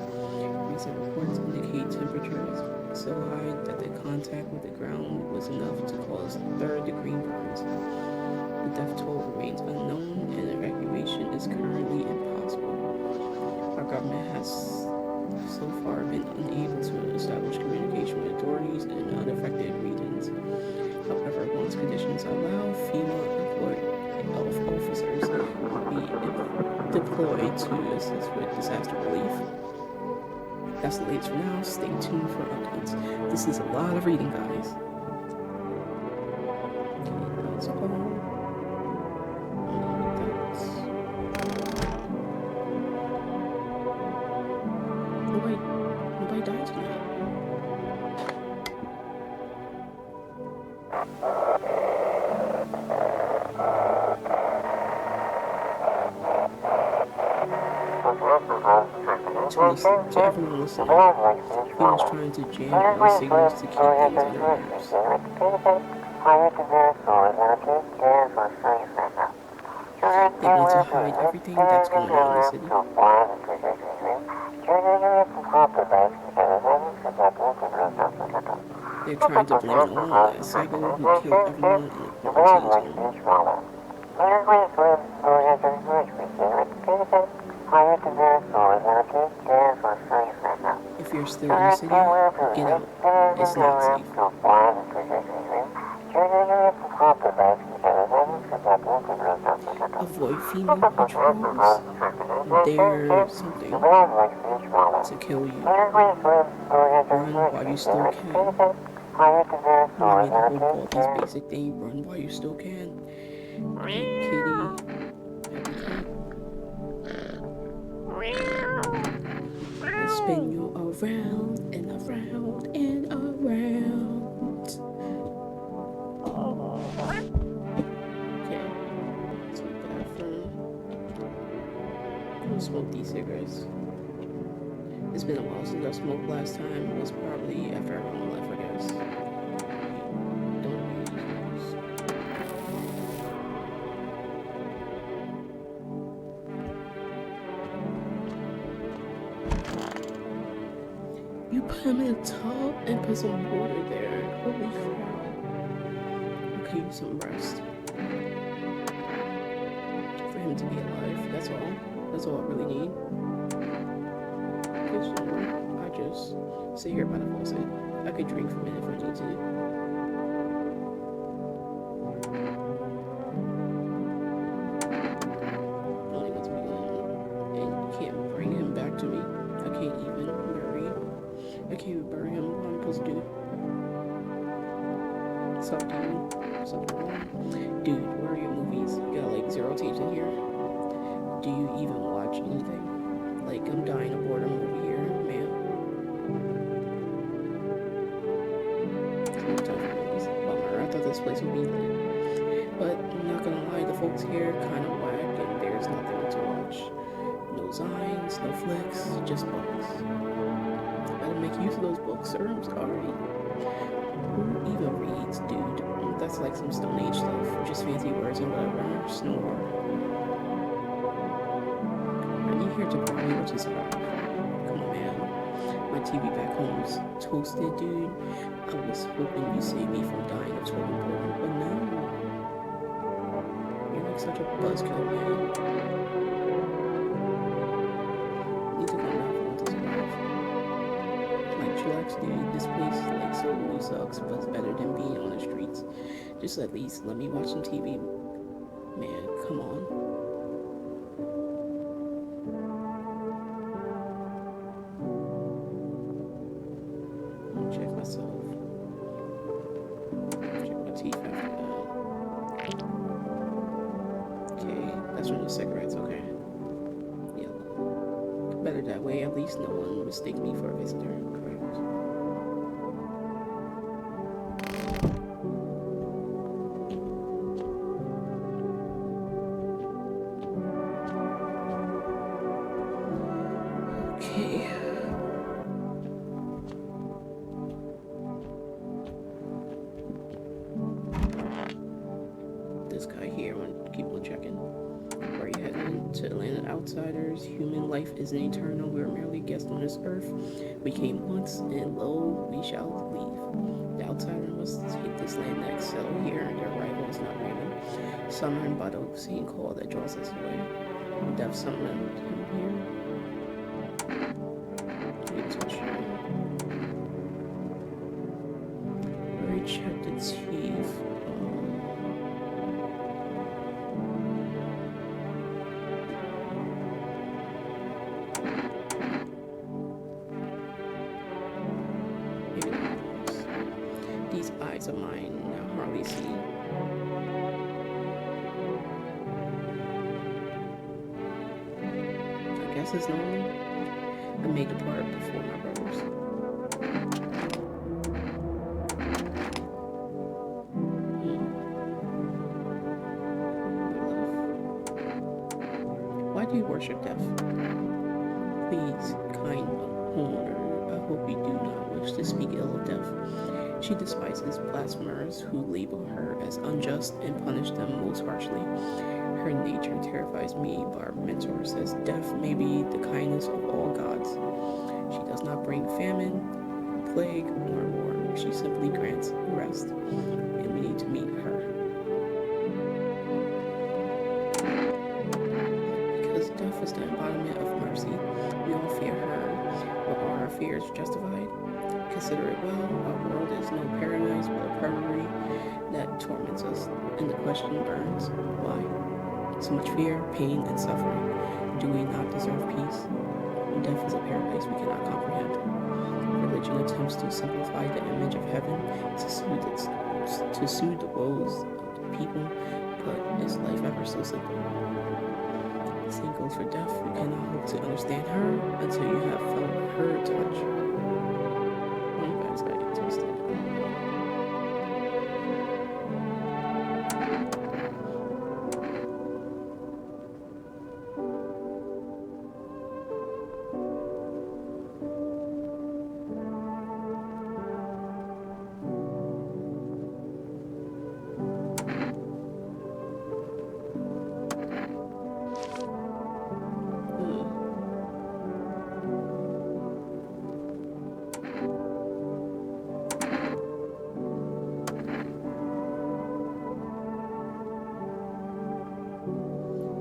Recent reports indicate temperatures so high that the contact with the ground was enough to cause third-degree burns. The death toll remains unknown, and evacuation is currently impossible. Our government has so far been unable to establish communication with authorities in unaffected regions. However, once conditions allow, FEMA officers will be deployed to assist with disaster relief. That's the latest for now. Stay tuned for updates. This is a lot of reading, guys. Okay, that's all. Nobody died tonight. To everyone listening, he was trying to jam our signals to keep things in our nerves. They want to hide everything that's going on in the city. They're trying to blame it on that psycho who killed everyone in the quarantine zone. If If you're still in the city, get out. It's not safe. Avoid female patrols. They're something to kill you. Run while you still can. Maybe the whole Baldy's basic thing, run while you still can. Hey, kitty. And spin you around and around and around. Okay, so bathroom. I'm gonna smoke these cigarettes. It's been a while since I smoked last time. It was probably after I left, I guess. You put him in a tub and put some water there. Holy crap. Okay, use some rest. For him to be alive, that's all. That's all I really need. I just sit here by the faucet. I could drink from it if I need to. Only wants me alone. And you can't bring him back to me. I can't even bury him. I can't even bury him. What am I supposed to do? Something wrong. Dude, what are your movies? You got like 0 tapes in here. Do you even watch anything? Like, I'm dying of boredom over here, man. Bummer, I thought this place would be lit. But I'm not gonna lie, the folks here kind of whack and there's nothing to watch. No signs, no flicks, just books. Better make use of those books, or I'm sorry. Who even reads, dude? That's like some Stone Age stuff, just fancy words and whatever. Snore. Are you here to party or to survive? Come on, man. My TV back home is toasted, dude. I was hoping you saved me from dying of total boredom, but no. You're like such a buzzkill, man. You need to come down for to survive. Like, chillax, dude. This place, like, so really sucks, but it's better than being on the streets. Just at least let me watch some TV. Man, come on. Check myself. Check my teeth after that. Okay, that's from the cigarettes, okay. Yeah. Better that way, at least no one mistakes me for a visitor. Correct. Okay. This guy here, I'm gonna keep on checking. Where are you heading? To the land of outsiders. Human life isn't eternal. We are merely guests on this earth. We came once, and lo, we shall leave. The outsider must take this land next. Settle here. Their arrival is not random. Summoned by the same call that draws us away. Death summoned him here. Check the teeth. These eyes of mine I hardly see. I guess it's normal. I made the part before my brothers. Why do you worship death? Please, kind homeowner, I hope you do not wish to speak ill of death. She despises blasphemers who label her as unjust and punish them most harshly. Her nature terrifies me, but our mentor says death may be the kindness of all gods. She does not bring famine, plague, or war. She simply grants rest, and we need to meet her. Because death is the embodiment of mercy. We all fear her, but our fear is justified? Consider it well, our world is no paradise but a purgatory that torments us, and the question burns, why? So much fear, pain, and suffering. Do we not deserve peace? Death is a paradise we cannot comprehend. Religion attempts to simplify the image of heaven to soothe the woes of the people, but is life ever so simple? The same goes for death. You cannot hope to understand her until you have felt her touch. You guys got it twisted.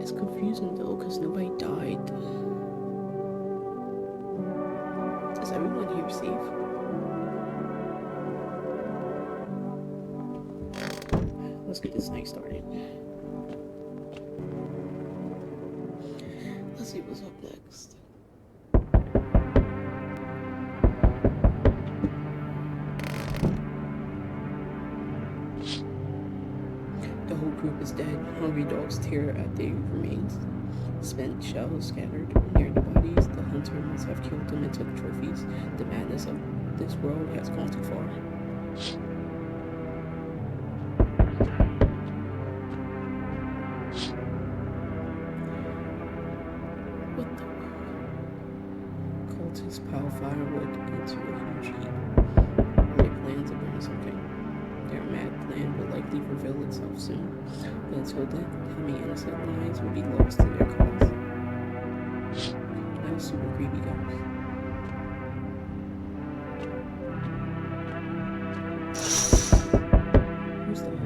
It's confusing though, because nobody died. Is everyone here safe? Let's get this night started. Let's see what's up next. The whole group is dead. Hungry dogs tear at their remains. Spent shells scattered near the bodies. The hunter must have killed them and took trophies. The madness of this world has gone too far. What the world? Cultists pile firewood into a huge heap. They plan to burn something. Their mad plan will likely reveal itself soon, but until then, how many innocent lives will be lost to their cause? That was super creepy, guys. Who's that?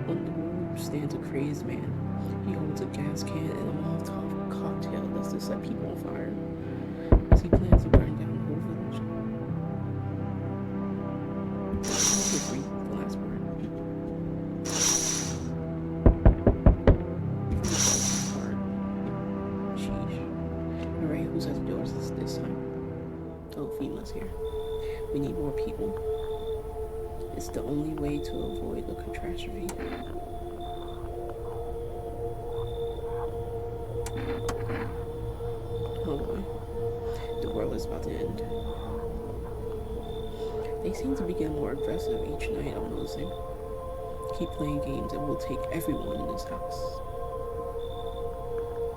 On the roof stands a crazed man. He holds a gas can and a Molotov cocktail that's to set people on fire. As he plans to burn down the whole village. The last word. Sheesh. Alright, who's at the doors this time? Oh, FEMA's here. We need more people. It's the only way to avoid the catastrophe. Oh boy. The world is about to end. They seem to be getting more aggressive each night, I'm noticing. Keep playing games and we'll take everyone in this house.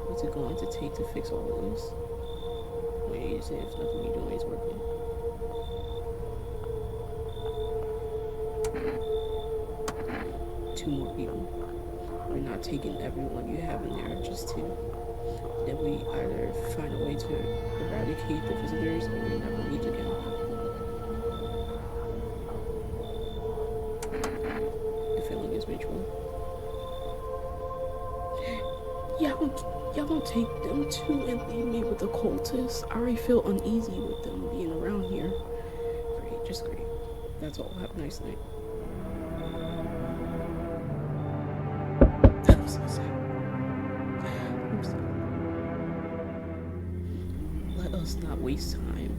What's it going to take to fix all of this? Wait, you say if nothing you're doing is working. Two more people. We're not taking everyone you have in there, just two. Then we either find a way to eradicate the visitors or we never meet again. The feeling is mutual. Y'all don't take them too and leave me with the cultists. I already feel uneasy with them being around here. Great, just great. That's all. Have a nice night. I'm so sad. I'm sorry. Let us not waste time.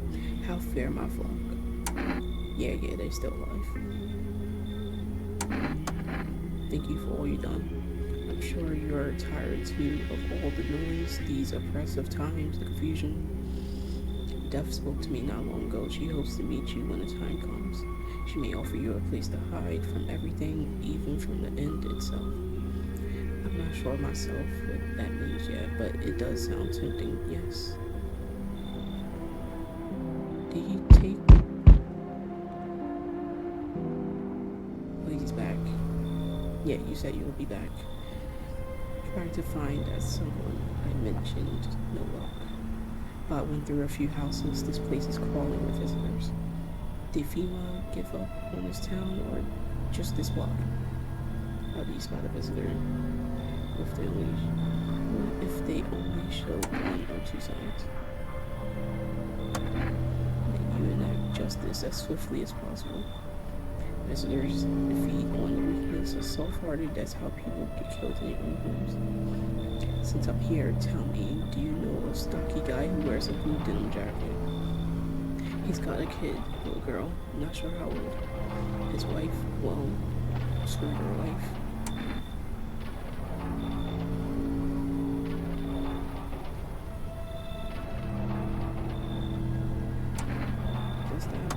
How fair, my flock. Yeah, they're still alive. Thank you for all you've done. I'm sure you're tired too of all the noise, these oppressive times, the confusion. Death spoke to me not long ago. She hopes to meet you when the time comes. She may offer you a place to hide from everything, even from the end itself. I'm not sure myself what that means yet, but it does sound tempting, yes. Did he take... Oh, he's back. Yeah, you said you would be back. Trying to find that someone I mentioned, no luck. But went through a few houses. This place is crawling with visitors. Did FEMA give up on this town or just this block? How do you spot a visitor? If they only show one or two signs. this as swiftly as possible. Visitors feed on the weakness of soft-hearted. That's how people get killed in their own homes. Since I'm here, tell me, do you know a stocky guy who wears a blue denim jacket? He's got a kid, little girl, not sure how old. His wife, well, screw her wife. Just that.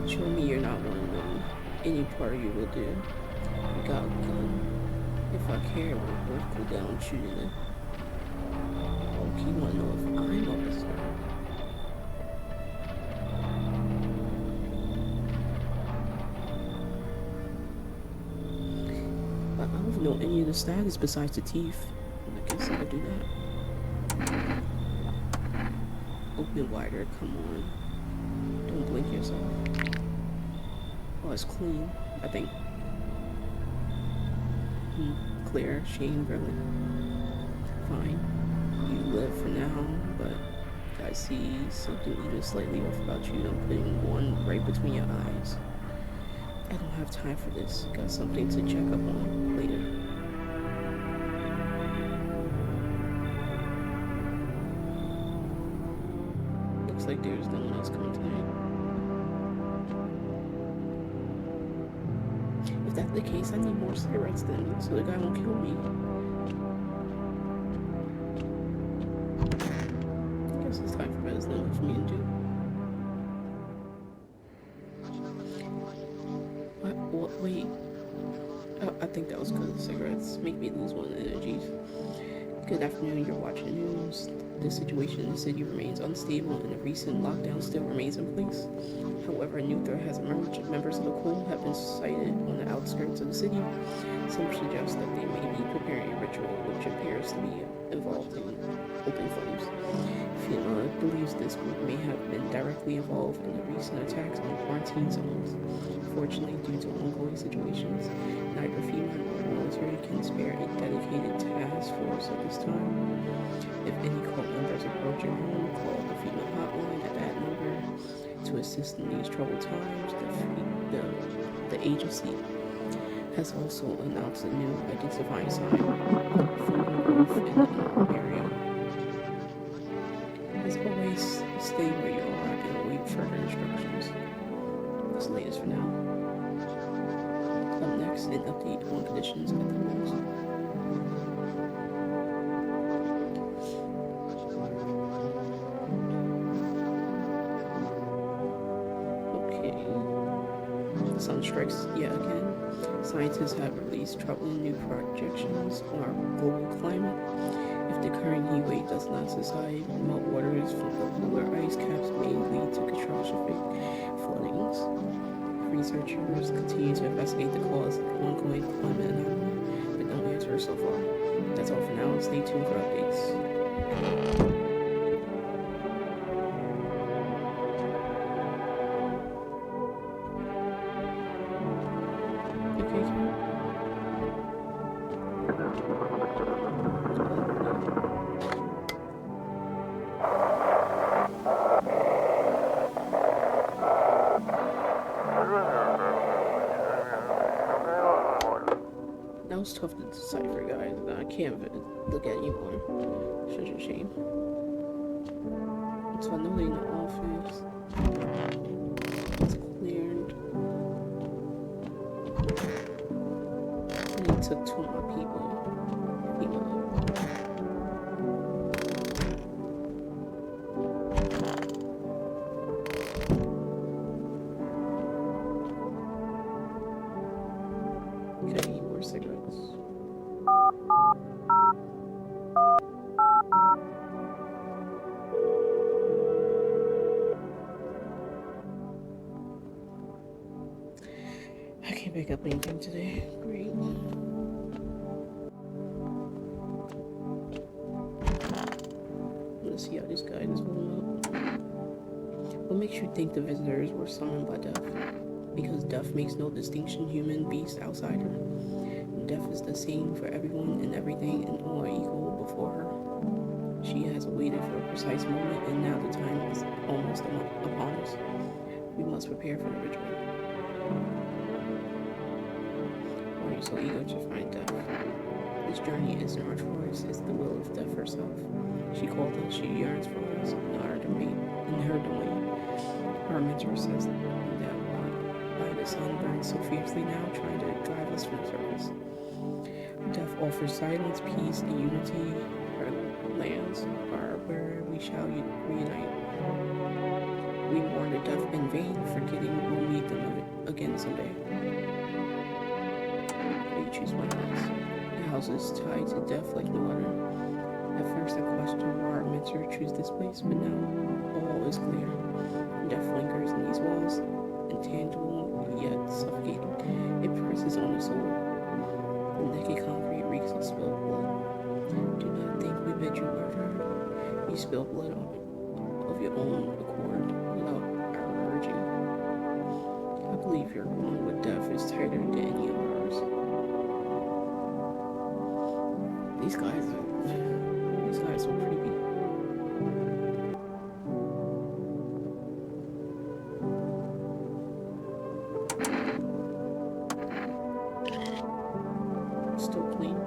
Show me you're not one of them. Any part of you will do. You got a gun. If I care, we'll both go down shooting it. Oh, you wanna know if I'm a visitor? I don't know any of the status besides the teeth. I guess I could do that. Open wider, come on. Don't blink yourself. Oh, it's clean, I think. Clear, sheen, really. Fine. You live for now, but I see something even slightly off about you. I'm putting one right between your eyes. I don't have time for this. Got something to check up on later. Looks like there's no one else coming tonight. If that's the case, I need more cigarettes then, so the guy won't kill me. I guess it's time for bed. There's nothing for me to do. What? Wait. I think that was because of the cigarettes. Make me lose one of the energies. Good afternoon, you're watching the news. The situation in the city remains unstable and the recent lockdown still remains in place. However, a new threat has emerged. Members of the Cult have been sighted on the outskirts of the city. Some suggest that they may be preparing a ritual which appears to be involved in open flames. FEMA believes this group may have been directly involved in the recent attacks on quarantine zones. Fortunately, due to ongoing situations, neither FEMA nor the military can spare a dedicated task force at this time. If any Cult members approach your home, call the FEMA hotline at that number to assist in these troubled times. The agency has also announced a new identifying sign for growth in the area. As always, stay where you are and await further instructions. That's the latest for now. Up next, an update on conditions at the malls. Okay. The sun strikes yet again. Scientists have released troubling new projections on our global climate. If the current heat wave does not subside, meltwaters from the polar ice caps may lead to catastrophic floodings. Researchers continue to investigate the cause of ongoing climate anomaly, but no answer so far. That's all for now. Stay tuned for updates. That was tough to decipher, guys. I can't look at anymore. Such a shame. So I know they in the office. It's cleared. And he took two more people. Okay, more cigarettes. I can't pick up anything today. Great. Let's see how this guy is holding up. What makes you think the visitors were summoned by death? Because death makes no distinction, human, beast, outsider. Death is the same for everyone and everything, and all are equal before her. She has a way waited for a precise moment, and now the time is almost upon us. We must prepare for the ritual. Why are you so eager to find death? This journey isn't our choice, it's the will of death herself. She called us, she yearns for us, in our domain, in her domain. Our mentor says that why the sun burns so fiercely now, trying to drive us from service. Death offers silence, peace, and unity. Her lands are where we shall reunite. We mourn the death in vain, forgetting we'll meet them again someday. You choose one house. The house is tied to death like no other. At first I questioned why our mentor choose this place, but now all is clear. Death lingers in these walls, intangible yet suffocating. It presses on the soul. The naked concrete reeks of spilled blood. Do not think we bid you murder. You spill blood of your own accord without our urging. I believe your bond with death is tighter than any of ours. These guys are creepy. Still clean.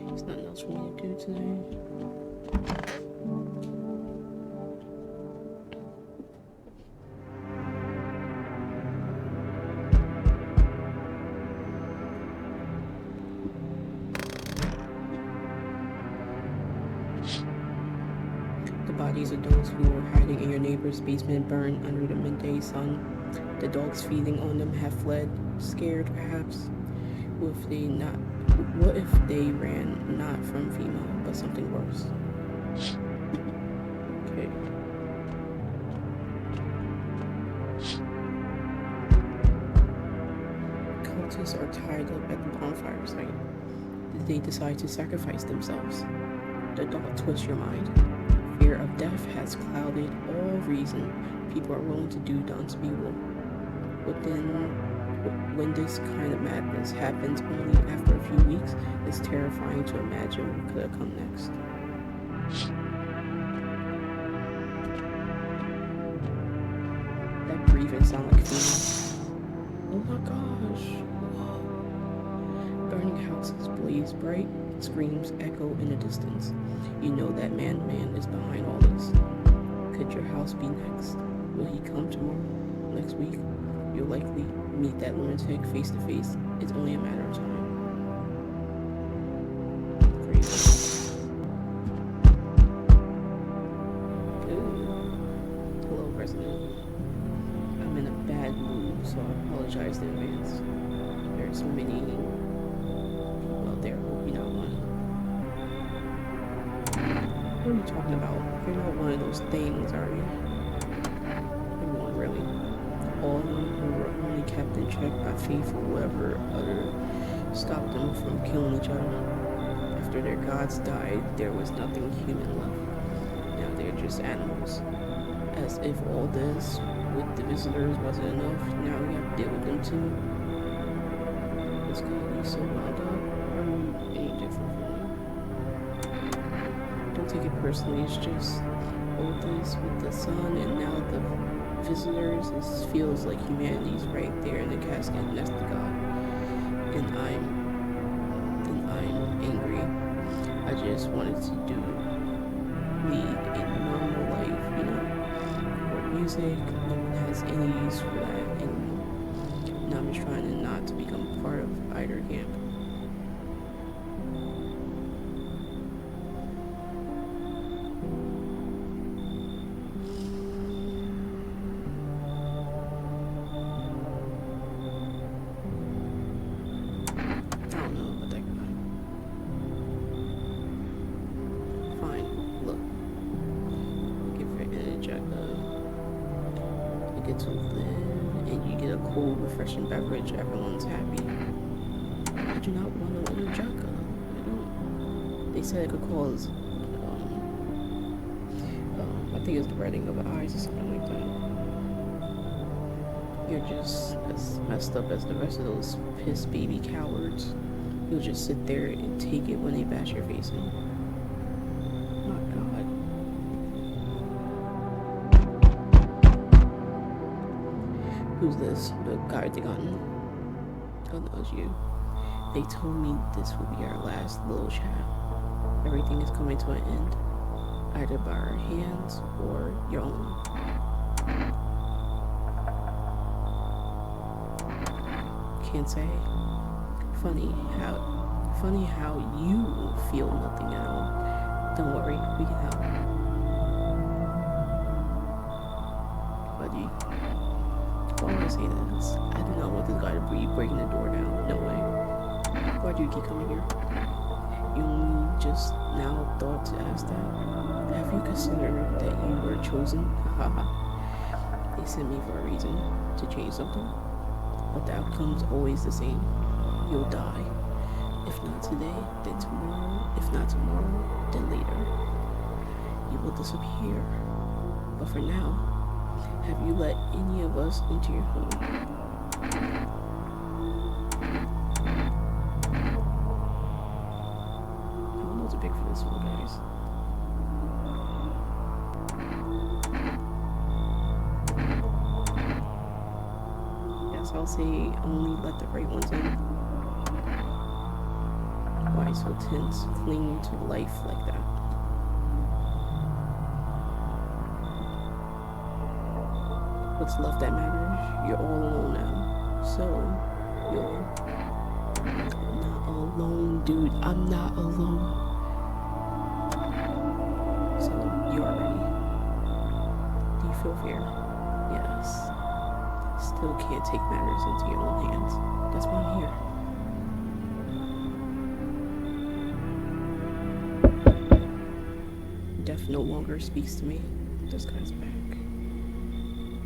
There's nothing else for me to do today. The bodies of those who were hiding in your neighbor's basement burned under the midday sun. The dogs feeding on them have fled, scared perhaps. What if they ran not from female, but something worse? Okay. Cultists are tied up at the bonfire site. They decide to sacrifice themselves. The thought twists your mind. Fear of death has clouded all reason. People are willing to do the unspeakable. When this kind of madness happens only after a few weeks, it's terrifying to imagine what could have come next. That breathing sound like feelings. Oh my gosh. Whoa. Burning houses blaze bright, screams echo in the distance. You know that man is behind all this. Could your house be next? Will he come tomorrow? Next week? You'll likely meet that lunatic face to face. It's only a matter of time. Crazy. Ooh. Hello, President. I'm in a bad mood, so I apologize in advance. There are so many people out there who hope you're not one. What are you talking about? You're not one of those things, are you? Everyone, really. All of them who were only kept in check by faith or whatever other stopped them from killing each other. After their gods died, there was nothing human left. Now they're just animals. As if all this with the visitors wasn't enough, now we have to deal with them too. It's gonna be so wound up. Any different from me? Don't take it personally, it's just all this with the sun and now the visitors. It feels like humanity's right there in the casket next to God. And I'm angry. I just wanted to lead a normal life, you know. Or music, no one has any use for that anymore. Now I'm just trying to not to become part of either camp. To live and you get a cool, refreshing beverage, everyone's happy. I do not want to let Jack go. I don't. They said it could cause, I think it's the reddening of the eyes or something like that. You're just as messed up as the rest of those piss baby cowards. You'll just sit there and take it when they bash your face in. My God. Who's this? The guy with the gun. Oh, no, it's you. They told me this will be our last little chat. Everything is coming to an end, either by our hands or your own. Can't say. Funny how you feel nothing at all. Don't worry, we can help. Buddy, why would I say this? I do not want this guy to be breaking the door down. No way. Why do you keep coming here? You only just now thought to ask that? Have you considered that you were chosen? Haha. They sent me for a reason, to change something. But the outcome's always the same. You'll die. If not today, then tomorrow. If not tomorrow, then later. You will disappear. But for now, have you let any of us into your home? I don't know what to pick for this one, guys. Yes, I'll say only let the right ones in. Why so tense, clinging to life like that? What's left that matters? You're all alone now. So, you're not alone, dude. I'm not alone. So, you are ready. Do you feel fear? Yes. Still can't take matters into your own hands. That's why I'm here. Death no longer speaks to me. This guy's back.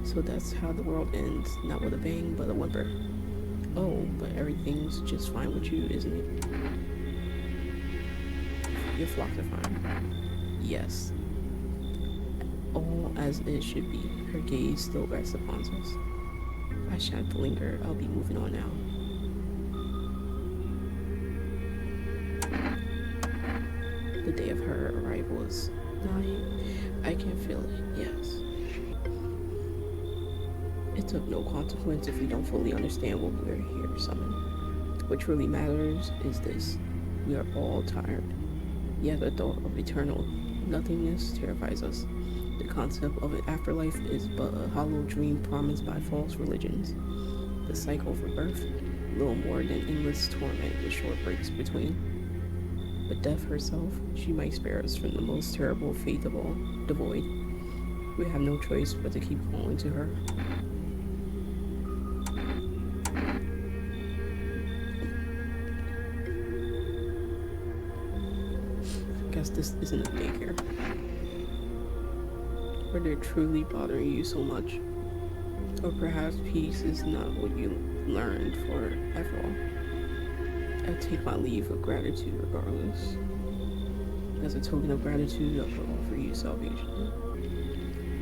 So that's how the world ends. Not with a bang, but a whimper. Oh, but everything's just fine with you, isn't it? Your flocks are fine. Yes. All as it should be. Her gaze still rests upon us. I shan't linger. I'll be moving on now. The day of her arrival is nigh. I can feel it, yes. It took no consequence if we don't fully understand what we're here to summon. What truly matters is this. We are all tired. Yet the thought of eternal nothingness terrifies us. The concept of an afterlife is but a hollow dream promised by false religions. The cycle for birth, little more than endless torment with short breaks between. But death herself, she might spare us from the most terrible fate of all, the void. We have no choice but to keep calling to her. Guess this isn't a daycare. Or they're truly bothering you so much. Or perhaps peace is not what you learned forever. I take my leave of gratitude regardless. As a token of gratitude, I will offer you salvation.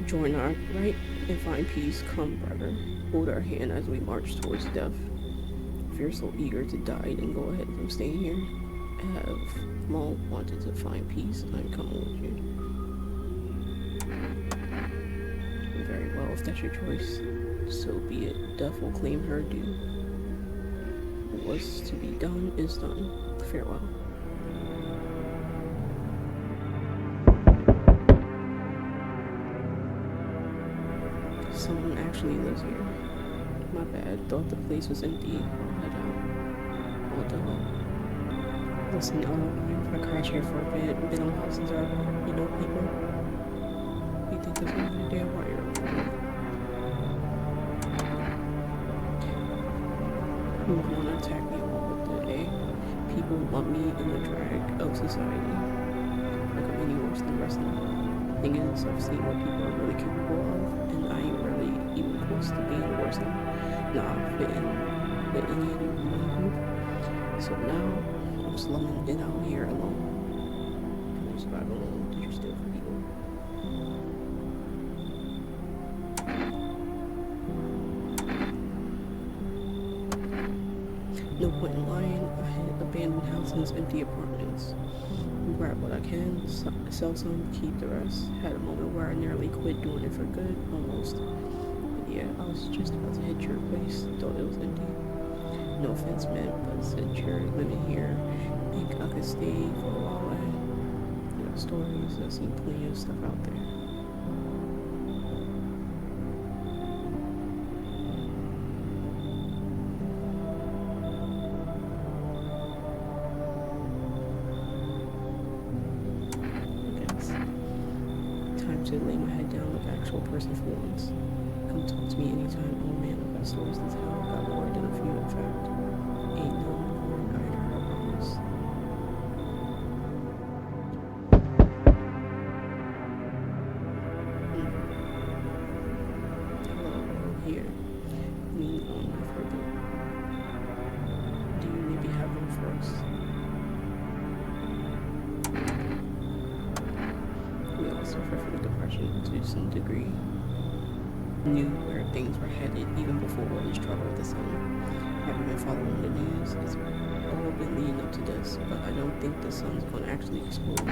Join our right and find peace. Come, brother. Hold our hand as we march towards death. If you're so eager to die, then go ahead from staying here. I have long wanted to find peace. I'm coming with you. Very well, if that's your choice, so be it. Death will claim her due. What's to be done is done. Farewell. Someone actually lives here. My bad. Thought the place was empty. I'll head out. All done. Listen, if I crash here for a bit, been on houses are, people. You think that's gonna be a damn wire? Who wanna attack me all of the day? People want me in the drag of society. Like I'm any worse than the rest of them. Thing is, I've seen what people are really capable of, and I ain't really even close to being worse than them. fit in any one group. So now I'm slumming it out here alone. And I'm surviving alone. Did you still for people? No point in lying. I hit abandoned houses, empty apartments. Grab what I can, sell some, keep the rest. Had a moment where I nearly quit doing it for good, almost. But yeah, I was just about to hit your place, thought it was empty. No offense meant, but since you're living here, I think I could stay for a while and stories. I've seen plenty of stuff out there. To lay my head down like an actual person for once. Come talk to me anytime. Oh man, I've got stories to tell. Got more than a few, in fact. Ain't no more either, I promise. Hello, here. Lean on me for a bit. Do you maybe have room for us? We all suffer from depression to some degree. Knew where things were headed even before all this trouble with the sun. Haven't been following the news. It's all been leading up to this, but I don't think the sun's going to actually explode.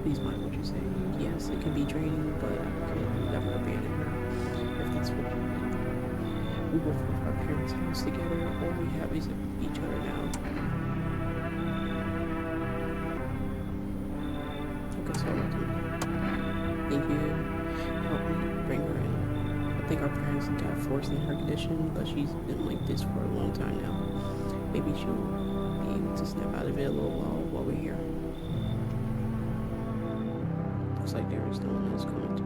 Please mind what you say. Yes, it can be draining, but I could never abandon her if that's what you need. We both left our parents' house together. All we have is each other now. Okay, so thank you. Help me bring her in. I think our parents got forced in her condition, but she's been like this for a long time now. Maybe she'll be able to snap out of it a little while we're here. Looks like there is no one else coming tonight.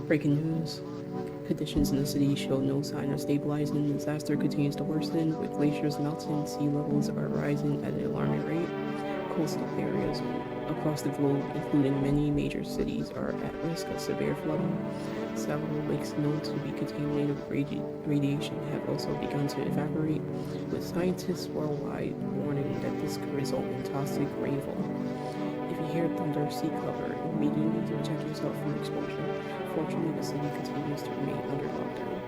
Breaking news. Conditions in the city show no sign of stabilizing. The disaster continues to worsen, with glaciers melting, sea levels are rising at an alarming rate. Coastal areas across the globe, including many major cities, are at risk of severe flooding. Several lakes known to be contaminated with radiation have also begun to evaporate, with scientists worldwide warning that this could result in toxic rainfall. If you hear thunder, seek cover, immediately to protect yourself from exposure. Fortunately, the city continues to remain under lockdown.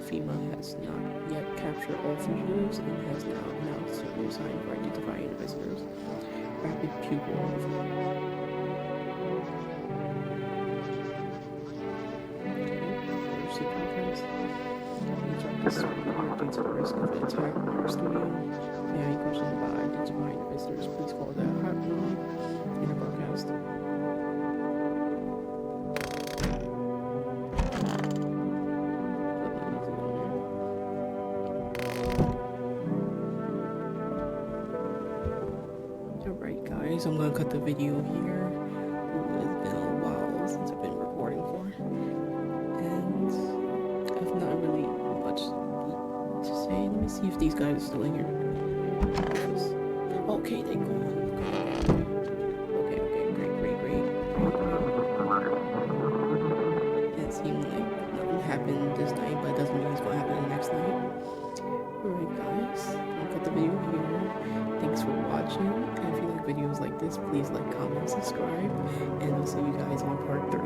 FEMA has not yet captured all fugitives and has now announced a new sign for identifying visitors. Rapid pupil due to the risk of an attack on our studio. If you have any questions about identifying the visitors, please call that hotline in the broadcast. Alright guys, I'm gonna cut the video here. It's been a while since I've been recording for. And I've not really much to say. Let me see if these guys are still in here. Okay, they go. Okay, great. It seemed like nothing happened this night, but it doesn't mean it's gonna happen the next night. Alright guys, I'll cut the video here. Thanks for watching, and if you like videos like this, please like, comment, subscribe, and I'll see you guys on part 3.